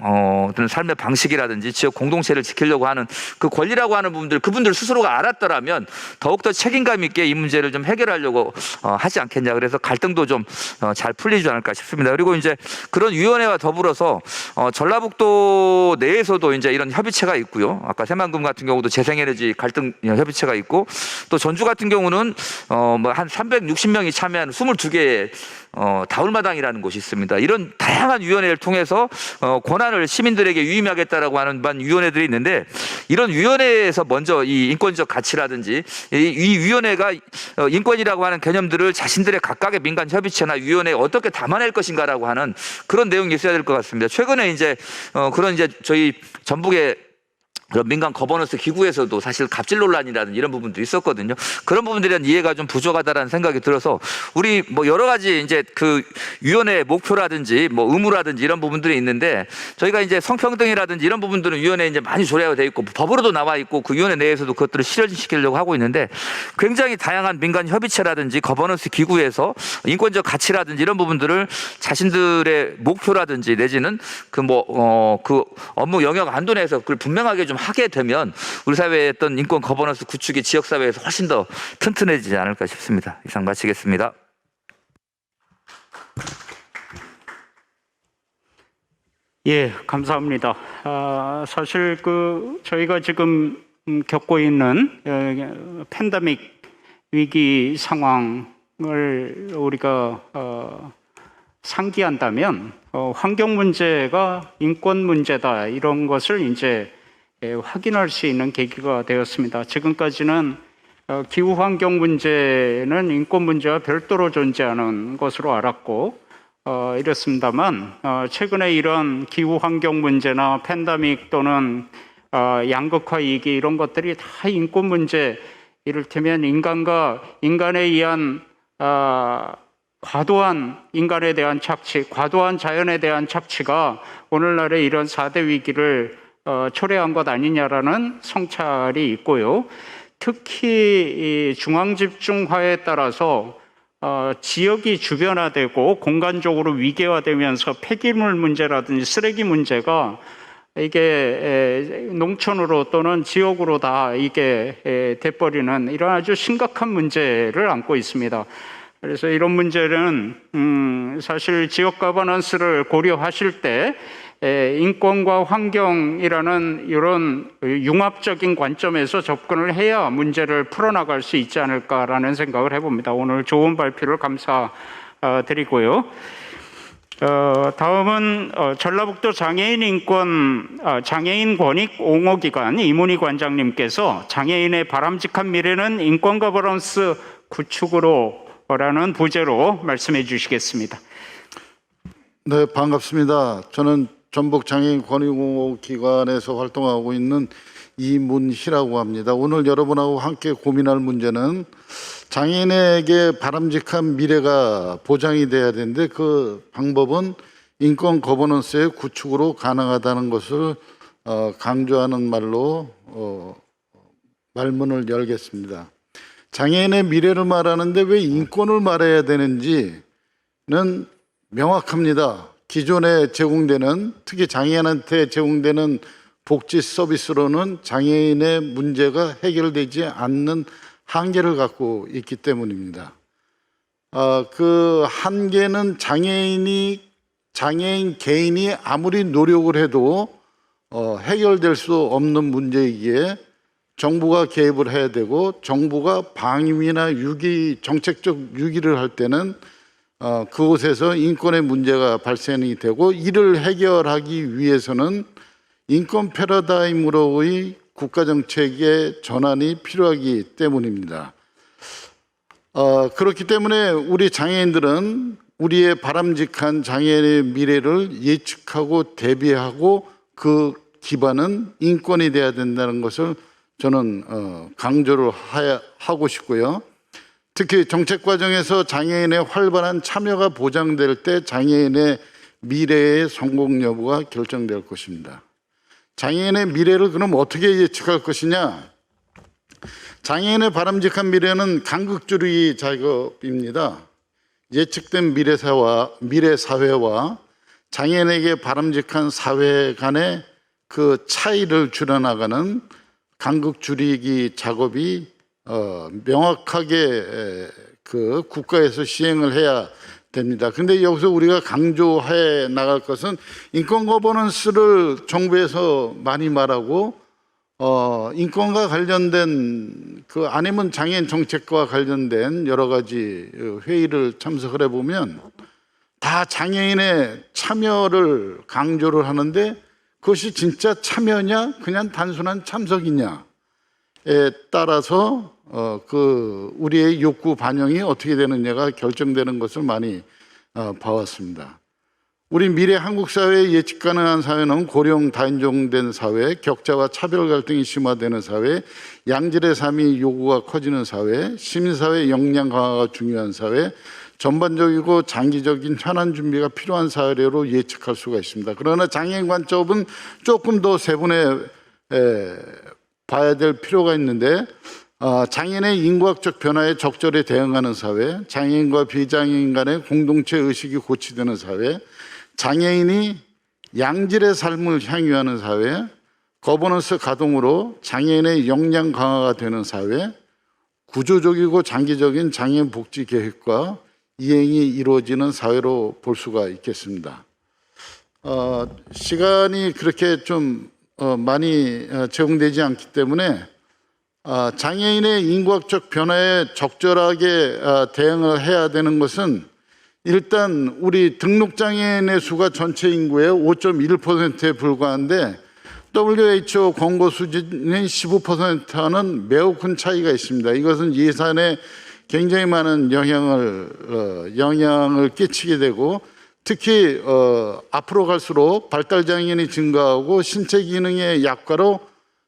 어떤 삶의 방식이라든지 지역 공동체를 지키려고 하는 그 권리라고 하는 부분들, 그분들 스스로가 알았더라면 더욱더 책임감 있게 이 문제를 좀 해결하려고 하지 않겠냐. 그래서 갈등도 좀 잘 풀리지 않을까 싶습니다. 그리고 이제 그런 위원회와 더불어서 전라북도 내에서도 이제 이런 협의체가 있고요. 아까 새만금 같은 경우도 재생에너지 갈등 협의체가 있고, 또 전주 같은 경우는 뭐 한 360명이 참여하는 22개의 다울마당이라는 곳이 있습니다. 이런 다양한 위원회를 통해서 권한을 시민들에게 유임하겠다라고 하는 위원회들이 있는데, 이런 위원회에서 먼저 이 인권적 가치라든지 이 위원회가 인권이라고 하는 개념들을 자신들의 각각의 민간 협의체나 위원회에 어떻게 담아낼 것인가라고 하는 그런 내용이 있어야 될 것 같습니다. 최근에 이제 그런 이제 저희 전북의 그런 민간 거버넌스 기구에서도 사실 갑질 논란이라든지 이런 부분도 있었거든요. 그런 부분들에 대한 이해가 좀 부족하다라는 생각이 들어서 우리 뭐 여러 가지 이제 그 위원회의 목표라든지 뭐 의무라든지 이런 부분들이 있는데, 저희가 이제 성평등이라든지 이런 부분들은 위원회에 이제 많이 조례가 되어 있고 법으로도 나와 있고 그 위원회 내에서도 그것들을 실현시키려고 하고 있는데, 굉장히 다양한 민간 협의체라든지 거버넌스 기구에서 인권적 가치라든지 이런 부분들을 자신들의 목표라든지 내지는 그 업무 영역 안도 내에서 그걸 분명하게 좀 하게 되면 우리 사회의 어떤 인권 거버넌스 구축이 지역사회에서 훨씬 더 튼튼해지지 않을까 싶습니다. 이상 마치겠습니다. 예, 감사합니다. 사실 저희가 지금 겪고 있는 팬데믹 위기 상황을 우리가 상기한다면 환경 문제가 인권 문제다, 이런 것을 이제 확인할 수 있는 계기가 되었습니다. 지금까지는 기후 환경 문제는 인권 문제와 별도로 존재하는 것으로 알았고 이렇습니다만, 최근에 이런 기후 환경 문제나 팬데믹 또는 양극화 위기 이런 것들이 다 인권 문제, 이를테면 인간에 의한 과도한 인간에 대한 착취, 과도한 자연에 대한 착취가 오늘날의 이런 4대 위기를 초래한 것 아니냐라는 성찰이 있고요. 특히 이 중앙집중화에 따라서 지역이 주변화되고 공간적으로 위계화되면서 폐기물 문제라든지 쓰레기 문제가 이게 농촌으로 또는 지역으로 다 이게 돼버리는 이런 아주 심각한 문제를 안고 있습니다. 그래서 이런 문제는 사실 지역 거버넌스를 고려하실 때 인권과 환경이라는 이런 융합적인 관점에서 접근을 해야 문제를 풀어나갈 수 있지 않을까라는 생각을 해봅니다. 오늘 좋은 발표를 감사드리고요. 다음은 전라북도 장애인 권익 옹호기관 이문희 관장님께서 장애인의 바람직한 미래는 인권 거버넌스 구축으로 라는 부제로 말씀해 주시겠습니다. 네, 반갑습니다. 저는 전북장애인 권익옹호기관에서 활동하고 있는 이문희라고 합니다. 오늘 여러분하고 함께 고민할 문제는 장애인에게 바람직한 미래가 보장이 돼야 되는데 그 방법은 인권 거버넌스의 구축으로 가능하다는 것을 강조하는 말로 말문을 열겠습니다. 장애인의 미래를 말하는데 왜 인권을 말해야 되는지는 명확합니다. 기존에 제공되는, 특히 장애인한테 제공되는 복지 서비스로는 장애인의 문제가 해결되지 않는 한계를 갖고 있기 때문입니다. 그 한계는 장애인 개인이 아무리 노력을 해도 해결될 수 없는 문제이기에 정부가 개입을 해야 되고, 정부가 방위나 정책적 유기를 할 때는 그곳에서 인권의 문제가 발생이 되고, 이를 해결하기 위해서는 인권 패러다임으로의 국가정책의 전환이 필요하기 때문입니다. 그렇기 때문에 우리 장애인들은 우리의 바람직한 장애인의 미래를 예측하고 대비하고 그 기반은 인권이 돼야 된다는 것을 저는 강조를 하고 싶고요. 특히 정책 과정에서 장애인의 활발한 참여가 보장될 때 장애인의 미래의 성공 여부가 결정될 것입니다. 장애인의 미래를 그럼 어떻게 예측할 것이냐? 장애인의 바람직한 미래는 간극주의 작업입니다. 예측된 미래 사회와 장애인에게 바람직한 사회 간의 그 차이를 줄여나가는 간극 줄이기 작업이 명확하게 그 국가에서 시행을 해야 됩니다. 그런데 여기서 우리가 강조해 나갈 것은 인권 거버넌스를 정부에서 많이 말하고 인권과 관련된 아니면 장애인 정책과 관련된 여러 가지 회의를 참석을 해보면 다 장애인의 참여를 강조를 하는데, 그것이 진짜 참여냐 그냥 단순한 참석이냐에 따라서 우리의 욕구 반영이 어떻게 되느냐가 결정되는 것을 많이 봐왔습니다. 우리 미래 한국 사회의 예측 가능한 사회는 고령 다인종된 사회, 격차와 차별 갈등이 심화되는 사회, 양질의 삶이 요구가 커지는 사회, 시민사회 역량 강화가 중요한 사회, 전반적이고 장기적인 현안 준비가 필요한 사회로 예측할 수가 있습니다. 그러나 장애인 관점은 조금 더 세분해 봐야 될 필요가 있는데, 장애인의 인과학적 변화에 적절히 대응하는 사회, 장애인과 비장애인 간의 공동체 의식이 고취되는 사회, 장애인이 양질의 삶을 향유하는 사회, 거버넌스 가동으로 장애인의 역량 강화가 되는 사회, 구조적이고 장기적인 장애인 복지 계획과 이행이 이루어지는 사회로 볼 수가 있겠습니다. 시간이 그렇게 좀 많이 제공되지 않기 때문에 장애인의 인과학적 변화에 적절하게 대응을 해야 되는 것은, 일단 우리 등록장애인의 수가 전체 인구의 5.1%에 불과한데 WHO 권고 수준인 15%와는 매우 큰 차이가 있습니다. 이것은 예산에 굉장히 많은 영향을 끼치게 되고, 특히 앞으로 갈수록 발달장애인이 증가하고 신체 기능의 약화로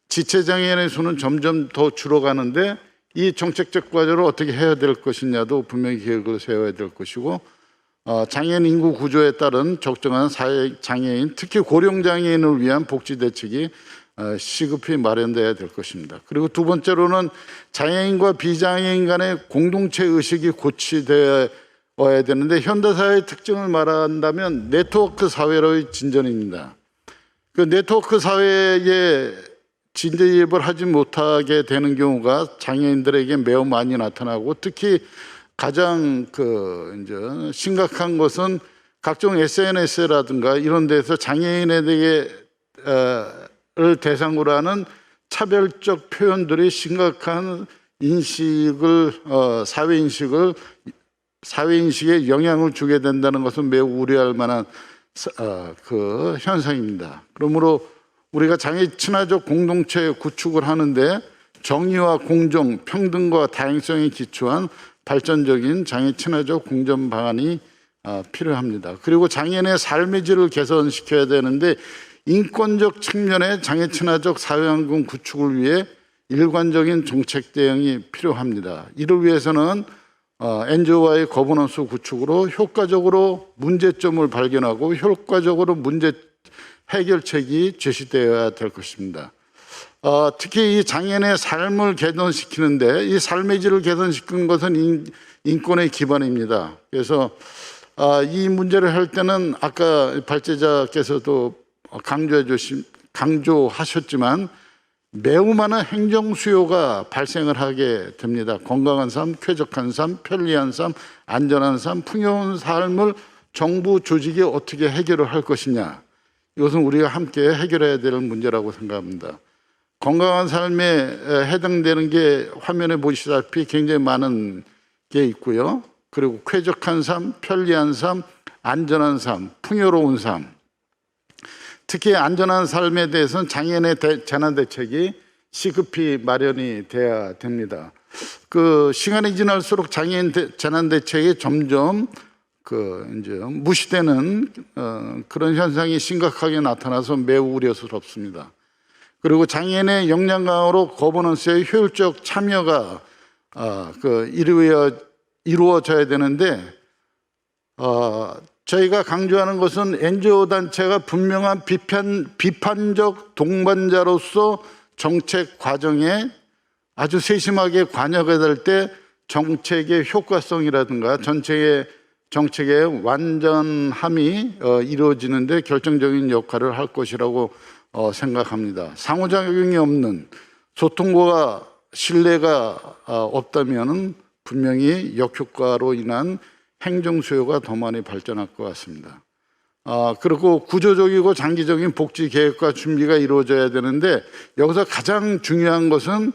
지체장애인의 수는 점점 더 줄어가는데, 이 정책적 과제를 어떻게 해야 될 것이냐도 분명히 계획을 세워야 될 것이고, 장애인 인구 구조에 따른 적정한 사회 장애인, 특히 고령 장애인을 위한 복지 대책이 시급히 마련돼야 될 것입니다. 그리고 두 번째로는 장애인과 비장애인 간의 공동체 의식이 고취되어야 되는데, 현대사회의 특징을 말한다면 네트워크 사회로의 진전입니다. 그 네트워크 사회에 진입을 하지 못하게 되는 경우가 장애인들에게 매우 많이 나타나고, 특히 가장 이제 심각한 것은 각종 SNS라든가 이런 데서 장애인에게 을 대상으로 하는 차별적 표현들이 심각한 사회인식에 영향을 주게 된다는 것은 매우 우려할 만한 현상입니다. 그러므로 우리가 장애 친화적 공동체 구축을 하는데 정의와 공정, 평등과 다양성에 기초한 발전적인 장애 친화적 공존 방안이 필요합니다. 그리고 장애인의 삶의 질을 개선시켜야 되는데, 인권적 측면의 장애 친화적 사회환경 구축을 위해 일관적인 정책 대응이 필요합니다. 이를 위해서는 NGO와의 거버넌스 구축으로 효과적으로 문제점을 발견하고 효과적으로 문제 해결책이 제시되어야 될 것입니다. 특히 이 장애인의 삶을 개선시키는데, 이 삶의 질을 개선시키는 것은 인권의 기반입니다. 그래서 이 문제를 할 때는 아까 발제자께서도 강조하셨지만 매우 많은 행정 수요가 발생을 하게 됩니다. 건강한 삶, 쾌적한 삶, 편리한 삶, 안전한 삶, 풍요로운 삶을 정부 조직이 어떻게 해결을 할 것이냐. 이것은 우리가 함께 해결해야 될 문제라고 생각합니다. 건강한 삶에 해당되는 게 화면에 보시다시피 굉장히 많은 게 있고요. 그리고 쾌적한 삶, 편리한 삶, 안전한 삶, 풍요로운 삶. 특히 안전한 삶에 대해서는 장애인의 재난대책이 시급히 마련이 돼야 됩니다. 그 시간이 지날수록 장애인 재난대책이 점점 이제 무시되는 그런 현상이 심각하게 나타나서 매우 우려스럽습니다. 그리고 장애인의 역량 강화로 거버넌스의 효율적 참여가 이루어져야 되는데 저희가 강조하는 것은 NGO 단체가 분명한 비판적 동반자로서 정책 과정에 아주 세심하게 관여가 될 때 정책의 효과성이라든가 정책의 완전함이 이루어지는데 결정적인 역할을 할 것이라고 생각합니다. 상호작용이 없는 소통과 신뢰가 없다면 분명히 역효과로 인한 행정 수요가 더 많이 발전할 것 같습니다. 그리고 구조적이고 장기적인 복지 계획과 준비가 이루어져야 되는데 여기서 가장 중요한 것은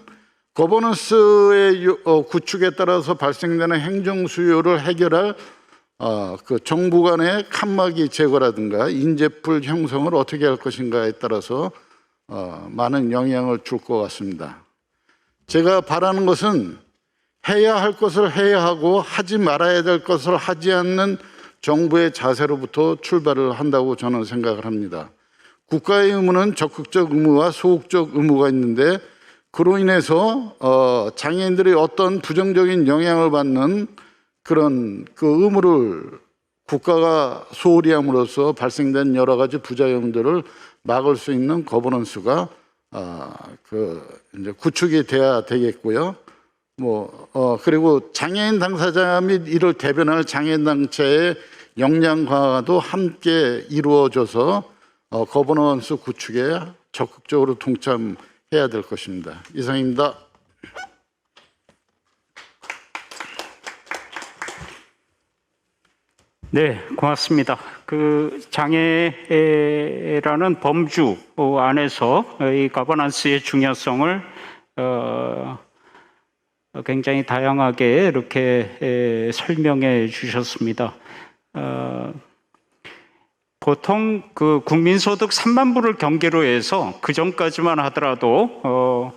거버넌스의 구축에 따라서 발생되는 행정 수요를 해결할 그 정부 간의 칸막이 제거라든가 인재풀 형성을 어떻게 할 것인가에 따라서 많은 영향을 줄 것 같습니다. 제가 바라는 것은 해야 할 것을 해야 하고 하지 말아야 될 것을 하지 않는 정부의 자세로부터 출발을 한다고 저는 생각을 합니다. 국가의 의무는 적극적 의무와 소극적 의무가 있는데 그로 인해서 장애인들이 어떤 부정적인 영향을 받는 그런 그 의무를 국가가 소홀히 함으로써 발생된 여러 가지 부작용들을 막을 수 있는 거버넌스가 이제 구축이 돼야 되겠고요. 그리고 장애인 당사자 및 이를 대변할 장애인 단체의 역량 강화도 함께 이루어져서 거버넌스 구축에 적극적으로 동참해야 될 것입니다. 이상입니다. 네, 고맙습니다. 그 장애라는 범주 안에서 이 거버넌스의 중요성을 굉장히 다양하게 이렇게 설명해 주셨습니다. 보통 그 국민소득 3만 불을 경계로 해서 그 전까지만 하더라도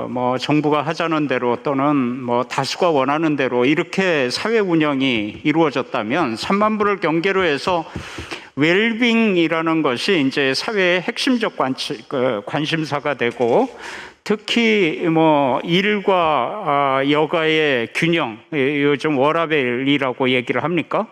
뭐 정부가 하자는 대로 또는 뭐 다수가 원하는 대로 이렇게 사회 운영이 이루어졌다면 3만 불을 경계로 해서 웰빙이라는 것이 이제 사회의 핵심적 관심사가 되고 특히 뭐 일과 여가의 균형, 요즘 워라밸이라고 얘기를 합니까?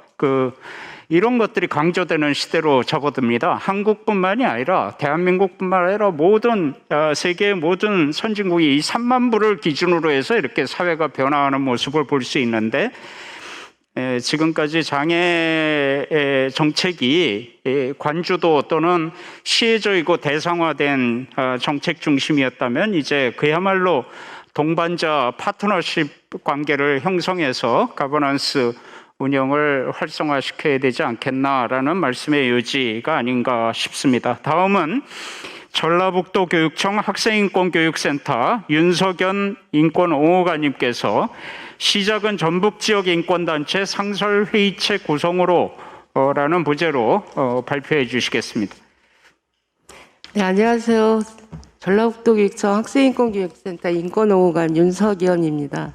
이런 것들이 강조되는 시대로 접어듭니다. 한국뿐만이 아니라 대한민국뿐만 아니라 모든 세계의 모든 선진국이 이 3만 불을 기준으로 해서 이렇게 사회가 변화하는 모습을 볼 수 있는데 지금까지 장애 정책이 관주도 또는 시혜적이고 대상화된 정책 중심이었다면 이제 그야말로 동반자 파트너십 관계를 형성해서 거버넌스 운영을 활성화시켜야 되지 않겠나라는 말씀의 요지가 아닌가 싶습니다. 다음은 전라북도 교육청 학생인권교육센터 윤석연 인권옹호관님께서 시작은 전북지역 인권단체 상설회의체 구성으로 라는 부제로 발표해 주시겠습니다. 네, 안녕하세요. 전라북도 교육청 학생인권교육센터 인권옹호관 윤석연입니다.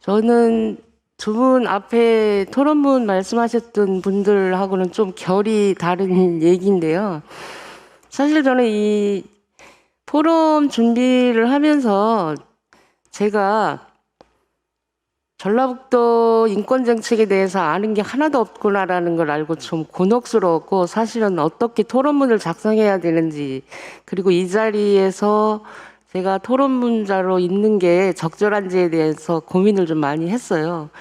저는 두 분 앞에 토론문 말씀하셨던 분들하고는 좀 결이 다른 얘기인데요. 사실 저는 이 포럼 준비를 하면서 제가 전라북도 인권정책에 대해서 아는 게 하나도 없구나라는 걸 알고 좀 곤혹스러웠고, 사실은 어떻게 토론문을 작성해야 되는지, 그리고 이 자리에서 제가 토론문자로 있는 게 적절한지에 대해서 고민을 좀 많이 했어요.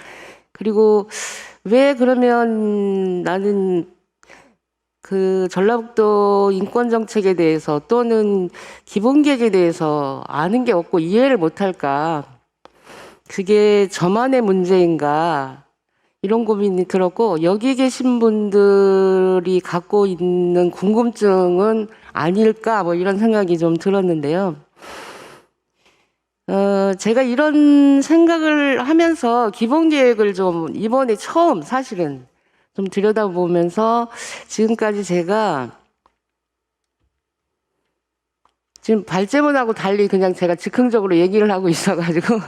그리고 왜 그러면 나는 그 전라북도 인권 정책에 대해서 또는 기본계획에 대해서 아는 게 없고 이해를 못할까? 그게 저만의 문제인가? 이런 고민이 들었고, 여기 계신 분들이 갖고 있는 궁금증은 아닐까? 뭐 이런 생각이 좀 들었는데요. 제가 이런 생각을 하면서 기본계획을 좀 이번에 처음 사실은 좀 들여다보면서 지금까지 제가 지금 발제문하고 달리 그냥 제가 즉흥적으로 얘기를 하고 있어가지고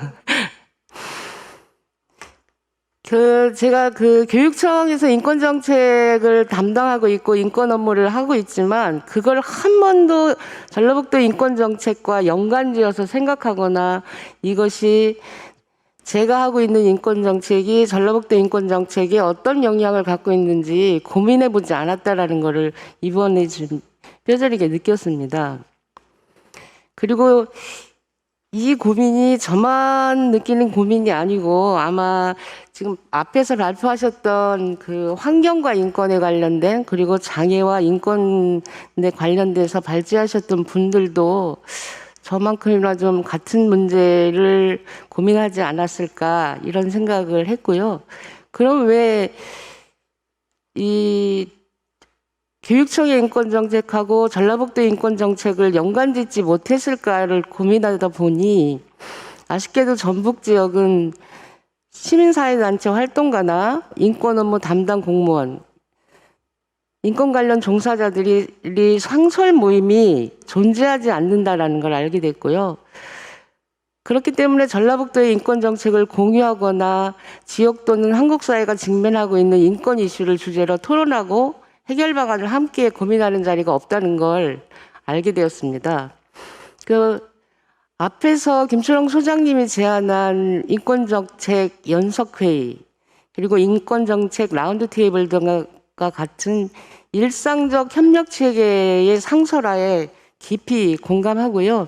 제가 그 교육청에서 인권정책을 담당하고 있고 인권 업무를 하고 있지만 그걸 한 번도 전라북도 인권정책과 연관지어서 생각하거나 이것이 제가 하고 있는 인권정책이 전라북도 인권정책에 어떤 영향을 갖고 있는지 고민해보지 않았다라는 것을 이번에 좀 뼈저리게 느꼈습니다. 그리고 이 고민이 저만 느끼는 고민이 아니고 아마 지금 앞에서 발표하셨던 그 환경과 인권에 관련된 그리고 장애와 인권에 관련돼서 발제하셨던 분들도 저만큼이나 좀 같은 문제를 고민하지 않았을까 이런 생각을 했고요. 그럼 왜 이 교육청의 인권정책하고 전라북도 인권정책을 연관짓지 못했을까를 고민하다 보니 아쉽게도 전북 지역은 시민사회단체 활동가나 인권 업무 담당 공무원, 인권 관련 종사자들이 상설 모임이 존재하지 않는다라는 걸 알게 됐고요. 그렇기 때문에 전라북도의 인권 정책을 공유하거나 지역 또는 한국 사회가 직면하고 있는 인권 이슈를 주제로 토론하고 해결 방안을 함께 고민하는 자리가 없다는 걸 알게 되었습니다. 그 앞에서 김초롱 소장님이 제안한 인권정책 연석회의 그리고 인권정책 라운드테이블 등과 같은 일상적 협력체계의 상설화에 깊이 공감하고요.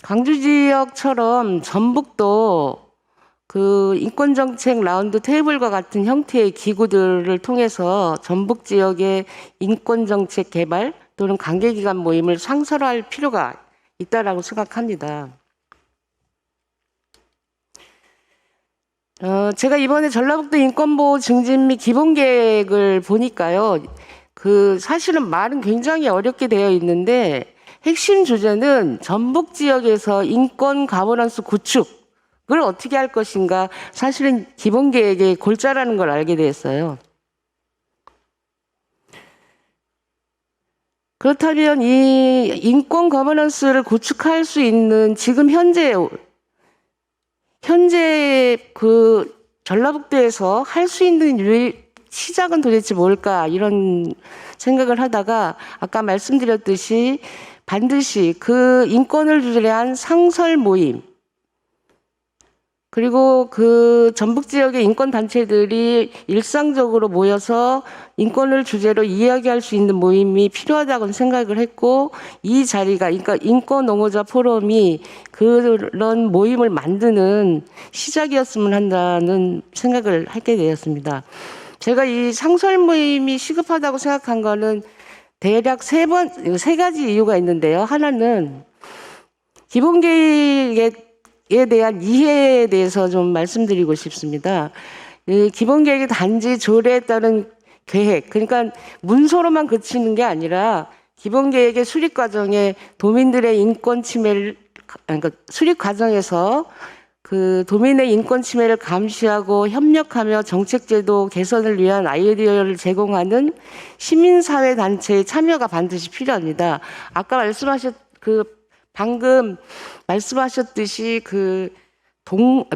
광주 지역처럼 전북도 그 인권정책 라운드 테이블과 같은 형태의 기구들을 통해서 전북 지역의 인권정책 개발 또는 관계기관 모임을 상설화할 필요가 있다라고 생각합니다. 제가 이번에 전라북도 인권보호 증진 및 기본계획을 보니까요. 그 사실은 말은 굉장히 어렵게 되어 있는데 핵심 주제는 전북 지역에서 인권 가버넌스 구축을 어떻게 할 것인가 사실은 기본계획의 골자라는 걸 알게 됐어요. 그렇다면 이 인권 거버넌스를 구축할 수 있는 지금 현재 그 전라북도에서 할 수 있는 시작은 도대체 뭘까 이런 생각을 하다가 아까 말씀드렸듯이 반드시 그 인권을 주제로 한 상설 모임 그리고 그 전북 지역의 인권 단체들이 일상적으로 모여서 인권을 주제로 이야기할 수 있는 모임이 필요하다고 생각을 했고 이 자리가 그러니까 인권 옹호자 포럼이 그런 모임을 만드는 시작이었으면 한다는 생각을 하게 되었습니다. 제가 이 상설 모임이 시급하다고 생각한 거는 대략 세 가지 이유가 있는데요. 하나는 기본계획에 대한 이해에 대해서 좀 말씀드리고 싶습니다. 기본계획이 단지 조례에 따른 계획, 그러니까 문서로만 그치는 게 아니라 기본계획의 수립 과정에 도민들의 인권 침해를, 그러니까 수립 과정에서 그 도민의 인권 침해를 감시하고 협력하며 정책제도 개선을 위한 아이디어를 제공하는 시민사회 단체의 참여가 반드시 필요합니다. 아까 방금 말씀하셨듯이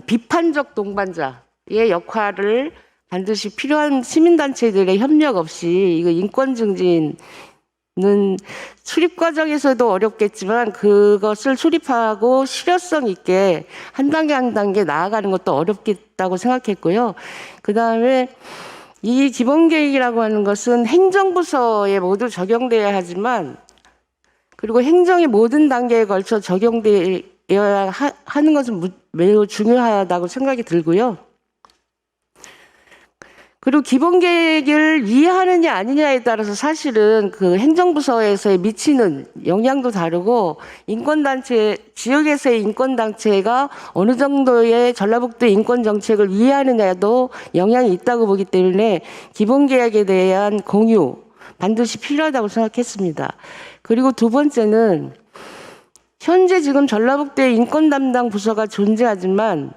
비판적 동반자의 역할을 반드시 필요한 시민단체들의 협력 없이 이거 인권 증진은 수립 과정에서도 어렵겠지만 그것을 수립하고 실효성 있게 한 단계 한 단계 나아가는 것도 어렵겠다고 생각했고요. 그 다음에 이 기본계획이라고 하는 것은 행정부서에 모두 적용돼야 하지만 그리고 행정의 모든 단계에 걸쳐 적용되어야 하는 것은 매우 중요하다고 생각이 들고요. 그리고 기본 계획을 이해하느냐 아니냐에 따라서 사실은 그 행정부서에서의 미치는 영향도 다르고 인권단체, 지역에서의 인권단체가 어느 정도의 전라북도 인권정책을 이해하느냐도 영향이 있다고 보기 때문에 기본 계획에 대한 공유 반드시 필요하다고 생각했습니다. 그리고 두 번째는 현재 지금 전라북도에 인권 담당 부서가 존재하지만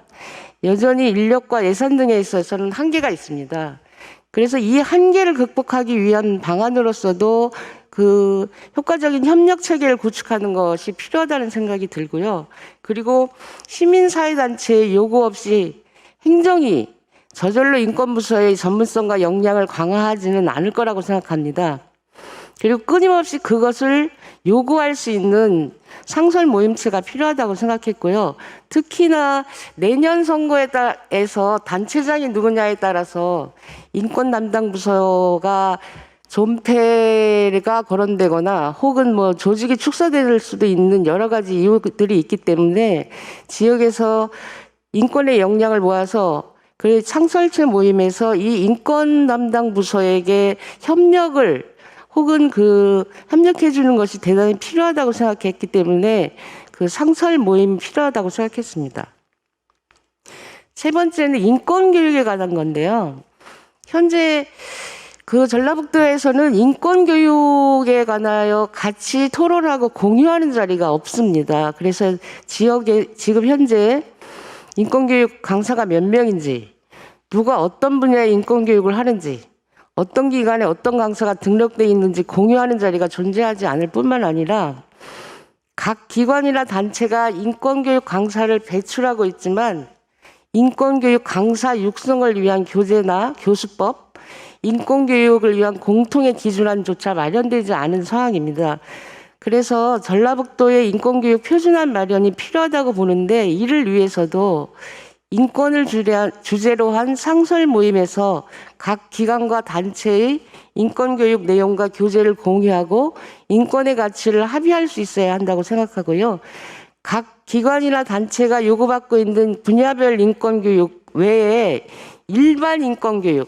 여전히 인력과 예산 등에 있어서는 한계가 있습니다. 그래서 이 한계를 극복하기 위한 방안으로서도 그 효과적인 협력 체계를 구축하는 것이 필요하다는 생각이 들고요. 그리고 시민사회단체의 요구 없이 행정이 저절로 인권부서의 전문성과 역량을 강화하지는 않을 거라고 생각합니다. 그리고 끊임없이 그것을 요구할 수 있는 상설 모임체가 필요하다고 생각했고요. 특히나 내년 선거에 따라서 단체장이 누구냐에 따라서 인권 담당 부서가 존폐가 거론되거나 혹은 뭐 조직이 축소될 수도 있는 여러 가지 이유들이 있기 때문에 지역에서 인권의 역량을 모아서 그 상설체 모임에서 이 인권 담당 부서에게 협력을 혹은 그 협력해 주는 것이 대단히 필요하다고 생각했기 때문에 그 상설 모임이 필요하다고 생각했습니다. 세 번째는 인권 교육에 관한 건데요. 현재 그 전라북도에서는 인권 교육에 관하여 같이 토론하고 공유하는 자리가 없습니다. 그래서 지역에 지금 현재 인권 교육 강사가 몇 명인지, 누가 어떤 분야의 인권 교육을 하는지, 어떤 기관에 어떤 강사가 등록되어 있는지 공유하는 자리가 존재하지 않을 뿐만 아니라 각 기관이나 단체가 인권교육 강사를 배출하고 있지만 인권교육 강사 육성을 위한 교재나 교수법, 인권교육을 위한 공통의 기준안조차 마련되지 않은 상황입니다. 그래서 전라북도의 인권교육 표준안 마련이 필요하다고 보는데 이를 위해서도 인권을 주제로 한 상설 모임에서 각 기관과 단체의 인권교육 내용과 교재를 공유하고 인권의 가치를 합의할 수 있어야 한다고 생각하고요. 각 기관이나 단체가 요구받고 있는 분야별 인권교육 외에 일반 인권교육에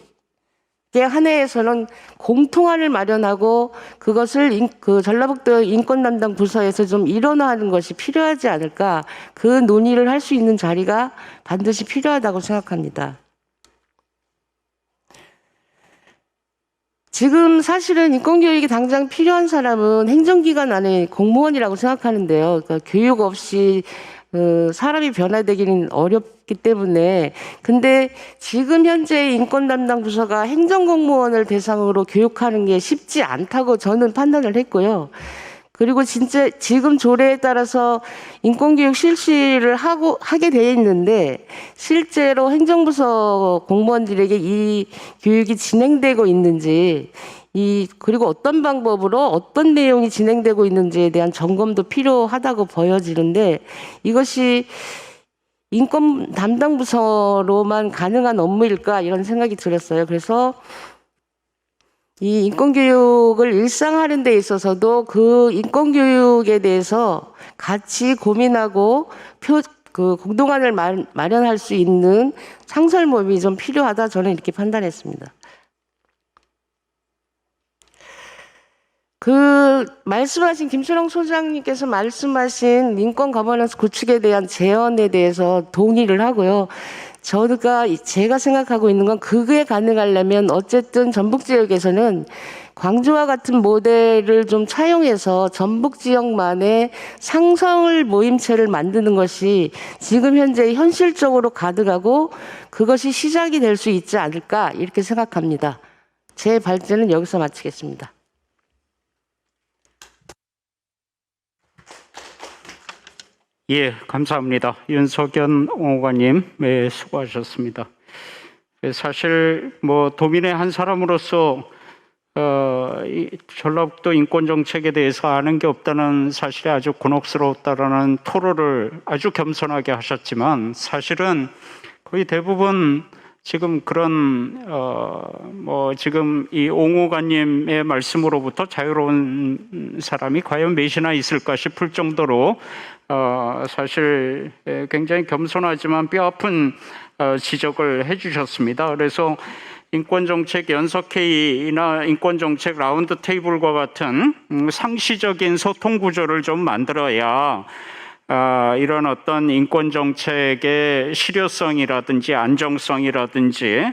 한해에서는 공통안을 마련하고 그것을 그 전라북도 인권 담당 부서에서 좀 일원화하는 것이 필요하지 않을까, 그 논의를 할 수 있는 자리가 반드시 필요하다고 생각합니다. 지금 사실은 인권교육이 당장 필요한 사람은 행정기관 안에 공무원이라고 생각하는데요. 그러니까 교육 없이 사람이 변화되기는 어렵기 때문에, 근데 지금 현재 인권 담당 부서가 행정공무원을 대상으로 교육하는 게 쉽지 않다고 저는 판단을 했고요. 그리고 진짜 지금 조례에 따라서 인권교육 실시를 하게 돼 있는데 실제로 행정부서 공무원들에게 이 교육이 진행되고 있는지, 그리고 어떤 방법으로 어떤 내용이 진행되고 있는지에 대한 점검도 필요하다고 보여지는데 이것이 인권 담당 부서로만 가능한 업무일까 이런 생각이 들었어요. 그래서 이 인권교육을 일상화하는 데 있어서도 그 인권교육에 대해서 같이 고민하고 공동안을 마련할 수 있는 상설 모임이 좀 필요하다, 저는 이렇게 판단했습니다. 말씀하신 김순홍 소장님께서 말씀하신 인권 거버넌스 구축에 대한 제언에 대해서 동의를 하고요. 제가 생각하고 있는 건 그게 가능하려면 어쨌든 전북 지역에서는 광주와 같은 모델을 좀 차용해서 전북 지역만의 상설 모임체를 만드는 것이 지금 현재 현실적으로 가능하고 그것이 시작이 될 수 있지 않을까 이렇게 생각합니다. 제 발제는 여기서 마치겠습니다. 예, 감사합니다. 윤석연 옹호관님, 네, 수고하셨습니다. 사실 도민의 한 사람으로서 이 전라북도 인권 정책에 대해서 아는 게 없다는 사실에 아주 곤혹스러웠다라는 토로를 아주 겸손하게 하셨지만 사실은 거의 대부분 지금 그런 지금 이 옹호관님의 말씀으로부터 자유로운 사람이 과연 몇이나 있을까 싶을 정도로 사실 굉장히 겸손하지만 뼈아픈 지적을 해주셨습니다. 그래서 인권정책 연석회의나 인권정책 라운드 테이블과 같은 상시적인 소통 구조를 좀 만들어야 이런 어떤 인권정책의 실효성이라든지 안정성이라든지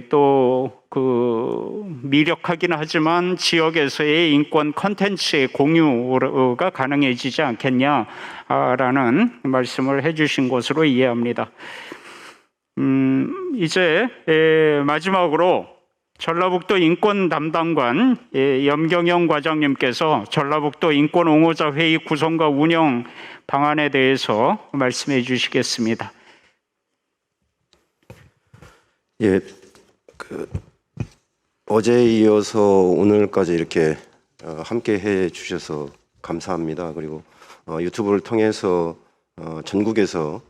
또 그 미력하긴 하지만 지역에서의 인권 컨텐츠의 공유가 가능해지지 않겠냐라는 말씀을 해주신 것으로 이해합니다. 이제 마지막으로 전라북도 인권 담당관 염경영 과장님께서 전라북도 인권 옹호자 회의 구성과 운영 방안에 대해서 말씀해 주시겠습니다. 예, 어제에 이어서 오늘까지 이렇게 함께 해 주셔서 감사합니다. 그리고 유튜브를 통해서 전국에서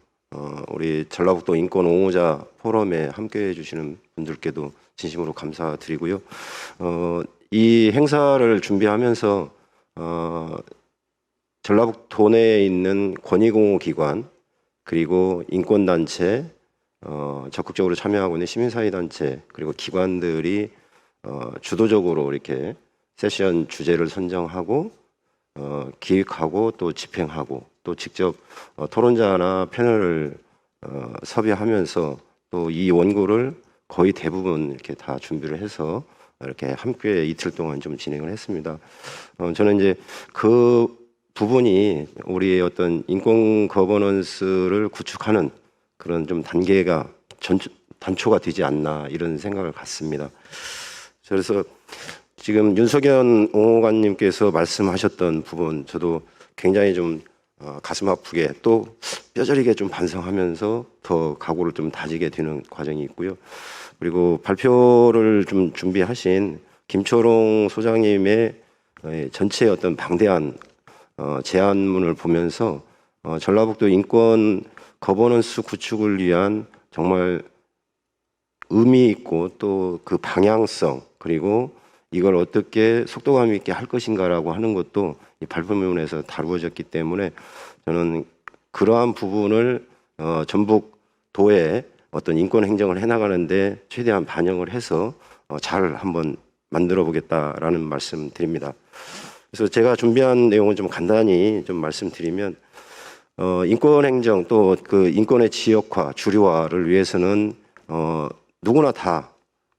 우리 전라북도 인권 옹호자 포럼에 함께 해 주시는 분들께도 진심으로 감사드리고요. 이 행사를 준비하면서 전라북도 내에 있는 권익옹호기관 그리고 인권단체 적극적으로 참여하고 있는 시민사회단체 그리고 기관들이 주도적으로 이렇게 세션 주제를 선정하고 기획하고 또 집행하고 또 직접 토론자나 패널을 섭외하면서 또 이 원고를 거의 대부분 이렇게 다 준비를 해서 이렇게 함께 이틀 동안 좀 진행을 했습니다. 저는 이제 그 부분이 우리의 어떤 인권 거버넌스를 구축하는 그런 좀 단계가 단초가 되지 않나 이런 생각을 갖습니다. 그래서 지금 윤석현 옹호관님께서 말씀하셨던 부분 저도 굉장히 좀 가슴 아프게 또 뼈저리게 좀 반성하면서 더 각오를 좀 다지게 되는 과정이 있고요. 그리고 발표를 좀 준비하신 김초롱 소장님의 전체 어떤 방대한 제안문을 보면서 전라북도 인권 거버넌스 구축을 위한 정말 의미 있고 또 그 방향성 그리고 이걸 어떻게 속도감 있게 할 것인가라고 하는 것도 이 발표문에서 다루어졌기 때문에 저는 그러한 부분을 전북도에 어떤 인권 행정을 해나가는데 최대한 반영을 해서 잘 한번 만들어 보겠다라는 말씀 드립니다. 그래서 제가 준비한 내용을 좀 간단히 좀 말씀드리면 인권 행정 또 그 인권의 지역화, 주류화를 위해서는 누구나 다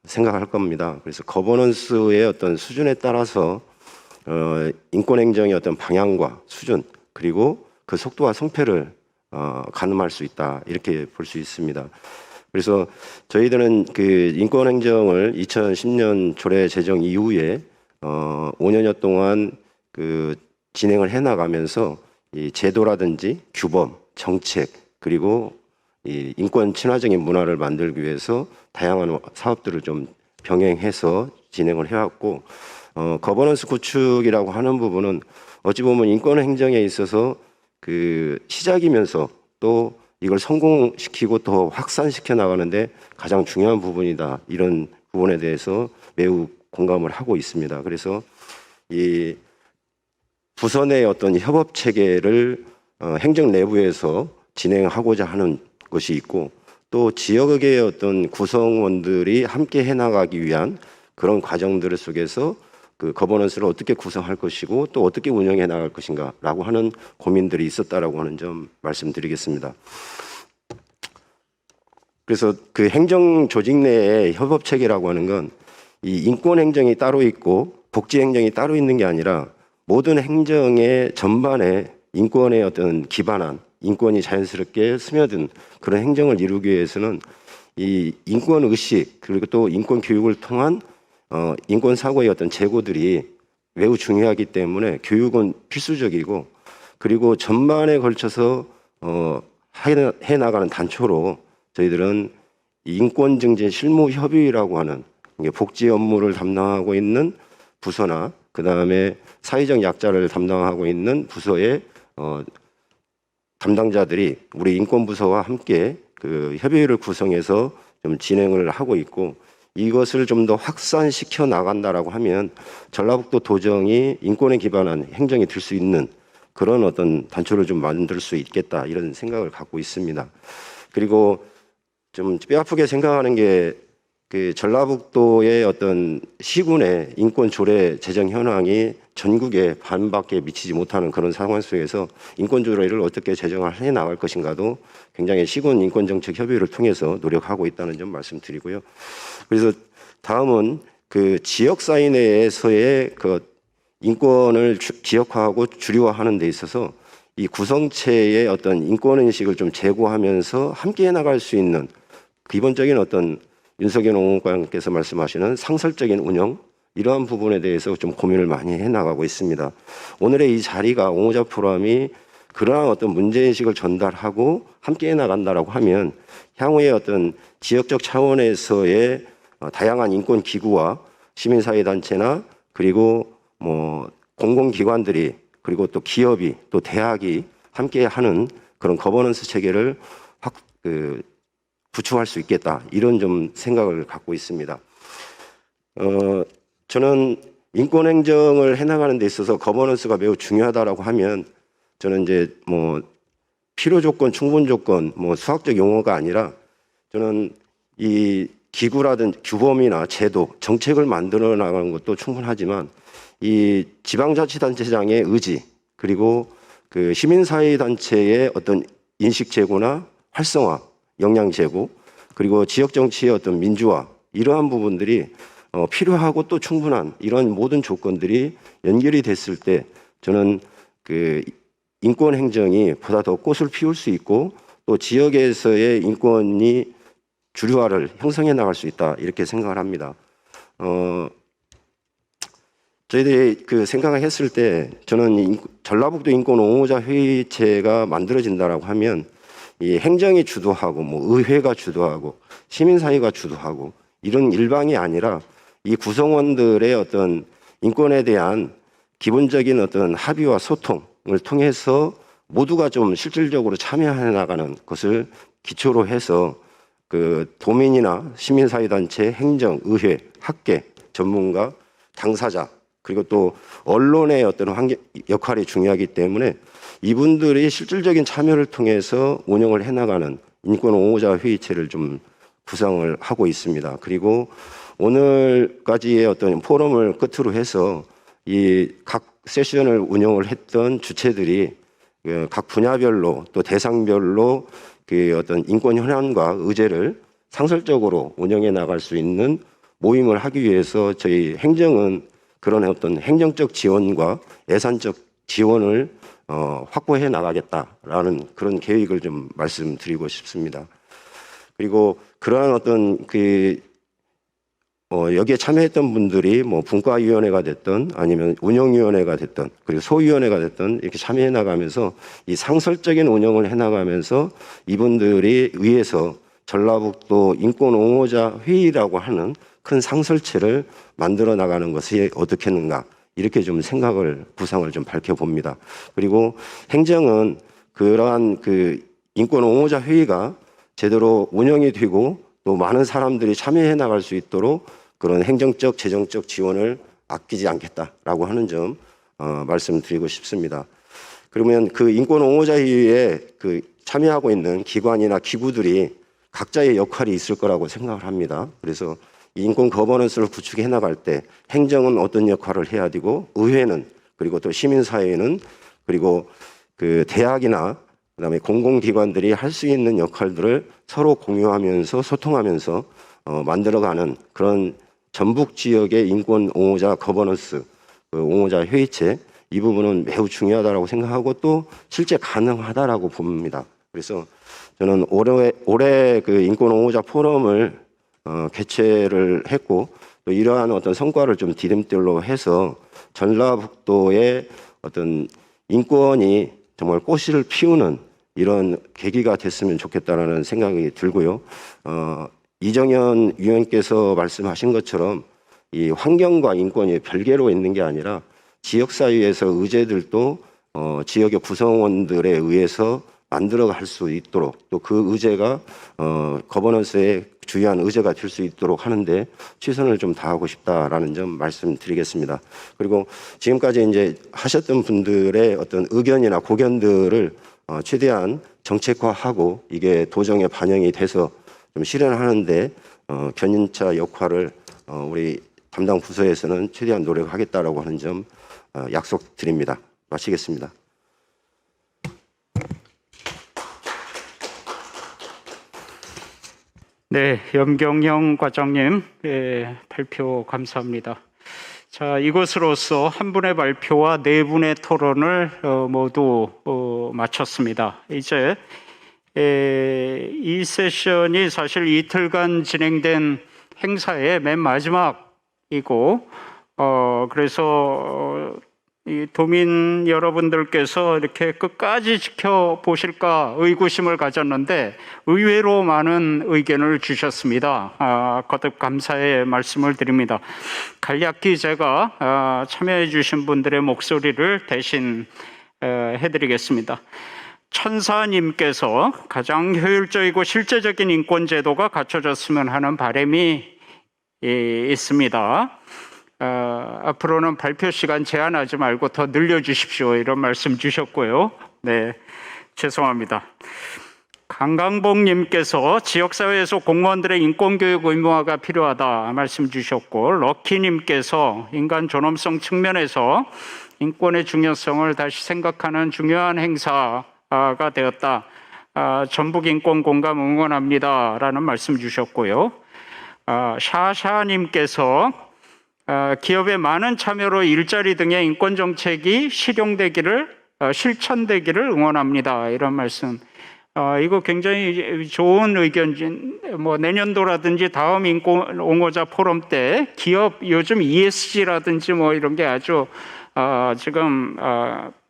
생각할 겁니다. 그래서 거버넌스의 어떤 수준에 따라서 인권 행정의 어떤 방향과 수준 그리고 그 속도와 성패를 가늠할 수 있다 이렇게 볼 수 있습니다. 그래서 저희들은 그 인권 행정을 2010년 조례 제정 이후에 5년여 동안 그 진행을 해 나가면서 이 제도라든지 규범, 정책 그리고 이 인권 친화적인 문화를 만들기 위해서 다양한 사업들을 좀 병행해서 진행을 해왔고 거버넌스 구축이라고 하는 부분은 어찌 보면 인권 행정에 있어서 그 시작이면서 또 이걸 성공시키고 더 확산시켜 나가는데 가장 중요한 부분이다 이런 부분에 대해서 매우 공감을 하고 있습니다. 그래서 이 부서 내 어떤 협업 체계를 행정 내부에서 진행하고자 하는 것이 있고 또 지역의 어떤 구성원들이 함께 해나가기 위한 그런 과정들 속에서 그 거버넌스를 어떻게 구성할 것이고 또 어떻게 운영해 나갈 것인가라고 하는 고민들이 있었다라고 하는 점 말씀드리겠습니다. 그래서 그 행정 조직 내의 협업 체계라고 하는 건 이 인권 행정이 따로 있고 복지 행정이 따로 있는 게 아니라 모든 행정의 전반에 인권의 어떤 기반한 인권이 자연스럽게 스며든 그런 행정을 이루기 위해서는 이 인권 의식 그리고 또 인권 교육을 통한 인권 사고의 어떤 재고들이 매우 중요하기 때문에 교육은 필수적이고 그리고 전반에 걸쳐서 해 나가는 단초로 저희들은 인권 증진 실무 협의라고 하는 복지 업무를 담당하고 있는 부서나 그 다음에 사회적 약자를 담당하고 있는 부서의 담당자들이 우리 인권부서와 함께 그 협의회를 구성해서 좀 진행을 하고 있고 이것을 좀 더 확산시켜 나간다라고 하면 전라북도 도정이 인권에 기반한 행정이 될 수 있는 그런 어떤 단초를 좀 만들 수 있겠다 이런 생각을 갖고 있습니다. 그리고 좀 뼈아프게 생각하는 게 그 전라북도의 어떤 시군의 인권 조례 제정 현황이 전국에 반밖에 미치지 못하는 그런 상황 속에서 인권 조례를 어떻게 제정을 해 나갈 것인가도 굉장히 시군 인권 정책 협의회를 통해서 노력하고 있다는 점 말씀드리고요. 그래서 다음은 그 지역 사회 내에서의 그 인권을 기억화하고 주류화하는 데 있어서 이 구성체의 어떤 인권 인식을 좀 제고하면서 함께 해 나갈 수 있는 기본적인 어떤 윤석열 홍보관께서 말씀하시는 상설적인 운영, 이러한 부분에 대해서 좀 고민을 많이 해 나가고 있습니다. 오늘의 이 자리가 옹호자 포럼이 그러한 어떤 문제인식을 전달하고 함께 해 나간다라고 하면 향후에 어떤 지역적 차원에서의 다양한 인권 기구와 시민사회단체나 그리고 뭐 공공기관들이 그리고 또 기업이 또 대학이 함께 하는 그런 거버넌스 체계를 구축할 수 있겠다, 이런 좀 생각을 갖고 있습니다. 저는 인권 행정을 해나가는 데 있어서 거버넌스가 매우 중요하다라고 하면 저는 이제 뭐 필요 조건, 충분 조건, 뭐 수학적 용어가 아니라 저는 이 기구라든 규범이나 제도, 정책을 만들어 나가는 것도 충분하지만 이 지방자치단체장의 의지 그리고 그 시민사회단체의 어떤 인식 제고나 활성화, 역량 제고, 그리고 지역 정치의 어떤 민주화, 이러한 부분들이 필요하고 또 충분한 이런 모든 조건들이 연결이 됐을 때 저는 그 인권 행정이 보다 더 꽃을 피울 수 있고 또 지역에서의 인권이 주류화를 형성해 나갈 수 있다, 이렇게 생각을 합니다. 저희들이 그 생각을 했을 때 저는 전라북도 인권 옹호자 회의체가 만들어진다라고 하면 이 행정이 주도하고 뭐 의회가 주도하고 시민사회가 주도하고 이런 일방이 아니라 이 구성원들의 어떤 인권에 대한 기본적인 어떤 합의와 소통을 통해서 모두가 좀 실질적으로 참여해 나가는 것을 기초로 해서 그 도민이나 시민사회단체, 행정, 의회, 학계, 전문가, 당사자 그리고 또 언론의 어떤 역할이 중요하기 때문에 이분들이 실질적인 참여를 통해서 운영을 해나가는 인권 옹호자 회의체를 좀 구성을 하고 있습니다. 그리고 오늘까지의 어떤 포럼을 끝으로 해서 이 각 세션을 운영을 했던 주체들이 각 분야별로 또 대상별로 그 어떤 인권 현안과 의제를 상설적으로 운영해 나갈 수 있는 모임을 하기 위해서 저희 행정은 그런 어떤 행정적 지원과 예산적 지원을 확보해 나가겠다라는 그런 계획을 좀 말씀드리고 싶습니다. 그리고 그러한 어떤 여기에 참여했던 분들이 뭐 분과위원회가 됐든 아니면 운영위원회가 됐든 그리고 소위원회가 됐든 이렇게 참여해 나가면서 이 상설적인 운영을 해 나가면서 이분들이 위해서 전라북도 인권 옹호자 회의라고 하는 큰 상설체를 만들어 나가는 것이 어떻겠는가, 이렇게 좀 생각을 구상을 좀 밝혀봅니다. 그리고 행정은 그러한 그 인권 옹호자 회의가 제대로 운영이 되고 또 많은 사람들이 참여해 나갈 수 있도록 그런 행정적, 재정적 지원을 아끼지 않겠다라고 하는 점 말씀드리고 싶습니다. 그러면 그 인권 옹호자 회의에 그 참여하고 있는 기관이나 기구들이 각자의 역할이 있을 거라고 생각을 합니다. 그래서 인권 거버넌스를 구축해 나갈 때 행정은 어떤 역할을 해야 되고 의회는 그리고 또 시민사회는 그리고 그 대학이나 그다음에 공공기관들이 할 수 있는 역할들을 서로 공유하면서 소통하면서 만들어가는 그런 전북 지역의 인권 옹호자 거버넌스 옹호자 회의체, 이 부분은 매우 중요하다고 생각하고 또 실제 가능하다라고 봅니다. 그래서 저는 올해 그 인권 옹호자 포럼을 개최를 했고 또 이러한 어떤 성과를 좀 디딤돌로 해서 전라북도의 어떤 인권이 정말 꽃을 피우는 이런 계기가 됐으면 좋겠다라는 생각이 들고요. 이정현 위원께서 말씀하신 것처럼 이 환경과 인권이 별개로 있는 게 아니라 지역사회에서 의제들도 지역의 구성원들에 의해서 만들어갈 수 있도록 또 그 의제가 거버넌스에 주요한 의제가 될 수 있도록 하는데 최선을 좀 다하고 싶다라는 점 말씀드리겠습니다. 그리고 지금까지 이제 하셨던 분들의 어떤 의견이나 고견들을 최대한 정책화하고 이게 도정에 반영이 돼서 좀 실현하는데 견인차 역할을 우리 담당 부서에서는 최대한 노력하겠다라고 하는 점 약속드립니다. 마치겠습니다. 네, 염경영 과장님 발표 감사합니다. 자, 이것으로써 한 분의 발표와 네 분의 토론을 모두 마쳤습니다. 이제 이 세션이 사실 이틀간 진행된 행사의 맨 마지막이고, 그래서 이 도민 여러분들께서 이렇게 끝까지 지켜보실까 의구심을 가졌는데 의외로 많은 의견을 주셨습니다. 거듭 감사의 말씀을 드립니다. 간략히 제가 참여해 주신 분들의 목소리를 대신 해드리겠습니다. 천사님께서 가장 효율적이고 실제적인 인권 제도가 갖춰졌으면 하는 바람이 있습니다. 앞으로는 발표 시간 제한하지 말고 더 늘려주십시오. 이런 말씀 주셨고요. 네, 죄송합니다. 강강봉님께서 지역사회에서 공무원들의 인권교육 의무화가 필요하다 말씀 주셨고, 럭키님께서 인간 존엄성 측면에서 인권의 중요성을 다시 생각하는 중요한 행사가 되었다. 전북 인권 공감 응원합니다. 라는 말씀 주셨고요. 샤샤님께서 기업의 많은 참여로 일자리 등의 인권 정책이 실천되기를 응원합니다. 이런 말씀. 이거 굉장히 좋은 의견. 뭐 내년도라든지 다음 인권 옹호자 포럼 때 기업 요즘 ESG라든지 뭐 이런 게 아주 지금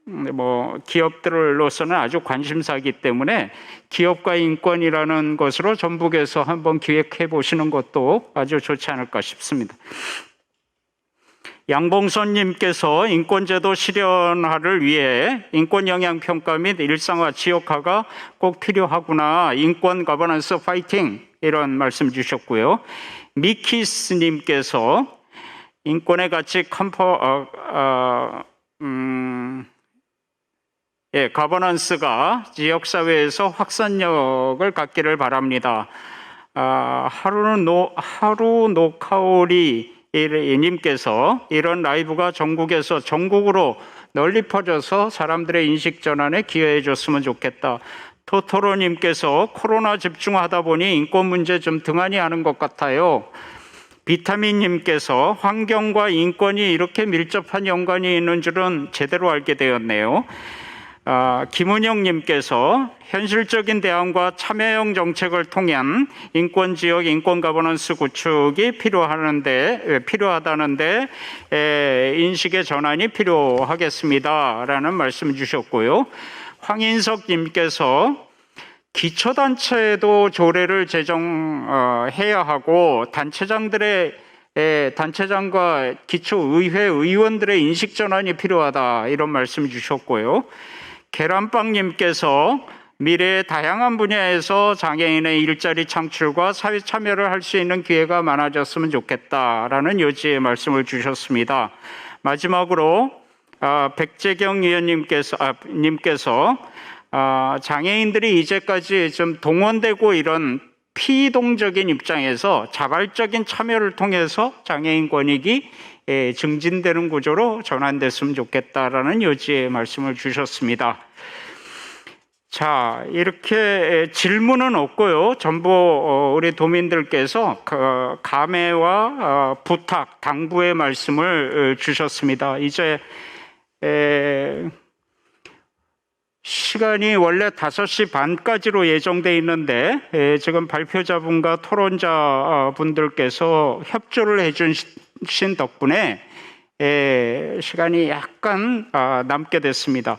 뭐 기업들로서는 아주 관심사이기 때문에 기업과 인권이라는 것으로 전북에서 한번 기획해 보시는 것도 아주 좋지 않을까 싶습니다. 양봉선님께서 인권제도 실현화를 위해 인권영향평가 및 일상화 지역화가 꼭 필요하구나. 인권 거버넌스 파이팅 이런 말씀 주셨고요. 미키스님께서 인권의 가치 거버넌스가 지역사회에서 확산력을 갖기를 바랍니다. 하루 노카오리 님께서 이런 라이브가 전국으로 널리 퍼져서 사람들의 인식 전환에 기여해 줬으면 좋겠다. 토토로님께서 코로나 집중하다 보니 인권 문제 좀 등한히 하는 것 같아요. 비타민님께서 환경과 인권이 이렇게 밀접한 연관이 있는 줄은 제대로 알게 되었네요. 김은영님께서 현실적인 대안과 참여형 정책을 통한 인권지역 인권 거버넌스 구축이 필요하다는데 인식의 전환이 필요하겠습니다. 라는 말씀 주셨고요. 황인석님께서 기초단체도 조례를 제정해야 하고 단체장과 기초의회 의원들의 인식 전환이 필요하다. 이런 말씀 주셨고요. 계란빵님께서 미래의 다양한 분야에서 장애인의 일자리 창출과 사회 참여를 할 수 있는 기회가 많아졌으면 좋겠다라는 요지의 말씀을 주셨습니다. 마지막으로 백재경 의원님께서 장애인들이 이제까지 좀 동원되고 이런 피동적인 입장에서 자발적인 참여를 통해서 장애인 권익이 증진되는 구조로 전환됐으면 좋겠다라는 요지의 말씀을 주셨습니다. 자, 이렇게 질문은 없고요. 전부 우리 도민들께서 감회와 부탁, 당부의 말씀을 주셨습니다. 이제 시간이 원래 5시 반까지로 예정돼 있는데 지금 발표자분과 토론자분들께서 협조를 해주신 덕분에 시간이 약간 남게 됐습니다.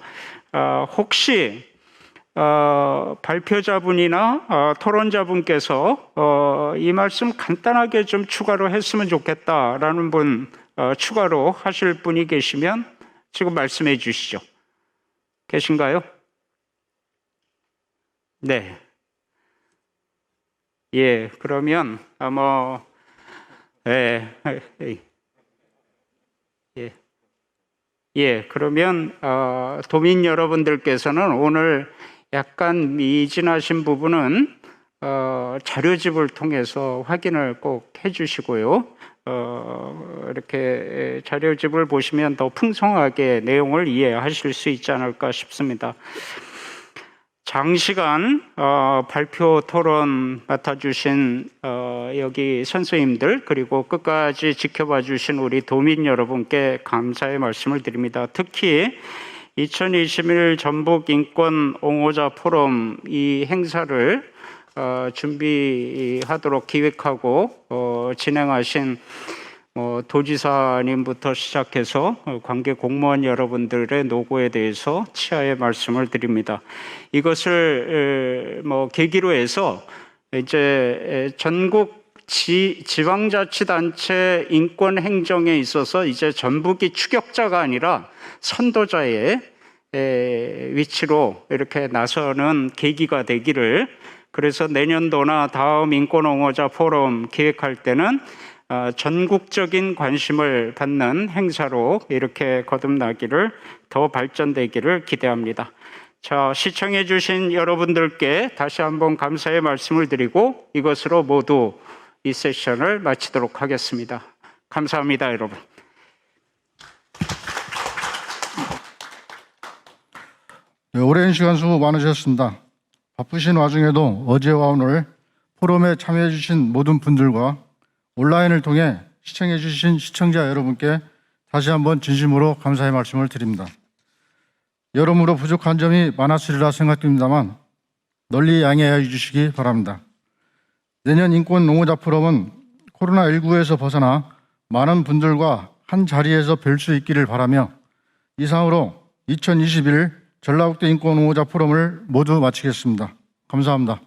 혹시 발표자분이나 토론자분께서 이 말씀 간단하게 좀 추가로 했으면 좋겠다라는 분, 추가로 하실 분이 계시면 지금 말씀해 주시죠. 계신가요? 네. 예, 그러면 그러면 도민 여러분들께서는 오늘 약간 미진하신 부분은 자료집을 통해서 확인을 꼭 해주시고요. 이렇게 자료집을 보시면 더 풍성하게 내용을 이해하실 수 있지 않을까 싶습니다. 장시간 발표 토론 맡아주신 여기 선생님들 그리고 끝까지 지켜봐 주신 우리 도민 여러분께 감사의 말씀을 드립니다. 특히 2021 전북 인권 옹호자 포럼 이 행사를 준비하도록 기획하고 진행하신 도지사님부터 시작해서 관계 공무원 여러분들의 노고에 대해서 치하의 말씀을 드립니다. 이것을 계기로 해서 이제 전국 지방자치단체 인권 행정에 있어서 이제 전북이 추격자가 아니라 선도자의 위치로 이렇게 나서는 계기가 되기를, 그래서 내년도나 다음 인권옹호자 포럼 기획할 때는 전국적인 관심을 받는 행사로 이렇게 거듭나기를, 더 발전되기를 기대합니다. 자, 시청해 주신 여러분들께 다시 한번 감사의 말씀을 드리고 이것으로 모두 이 세션을 마치도록 하겠습니다. 감사합니다, 여러분. 네, 오랜 시간 수고 많으셨습니다. 바쁘신 와중에도 어제와 오늘 포럼에 참여해 주신 모든 분들과 온라인을 통해 시청해 주신 시청자 여러분께 다시 한번 진심으로 감사의 말씀을 드립니다. 여러모로 부족한 점이 많았으리라 생각됩니다만 널리 양해해 주시기 바랍니다. 내년 인권 옹호자 포럼은 코로나19에서 벗어나 많은 분들과 한 자리에서 뵐 수 있기를 바라며 이상으로 2021 전라북도 인권 옹호자 포럼을 모두 마치겠습니다. 감사합니다.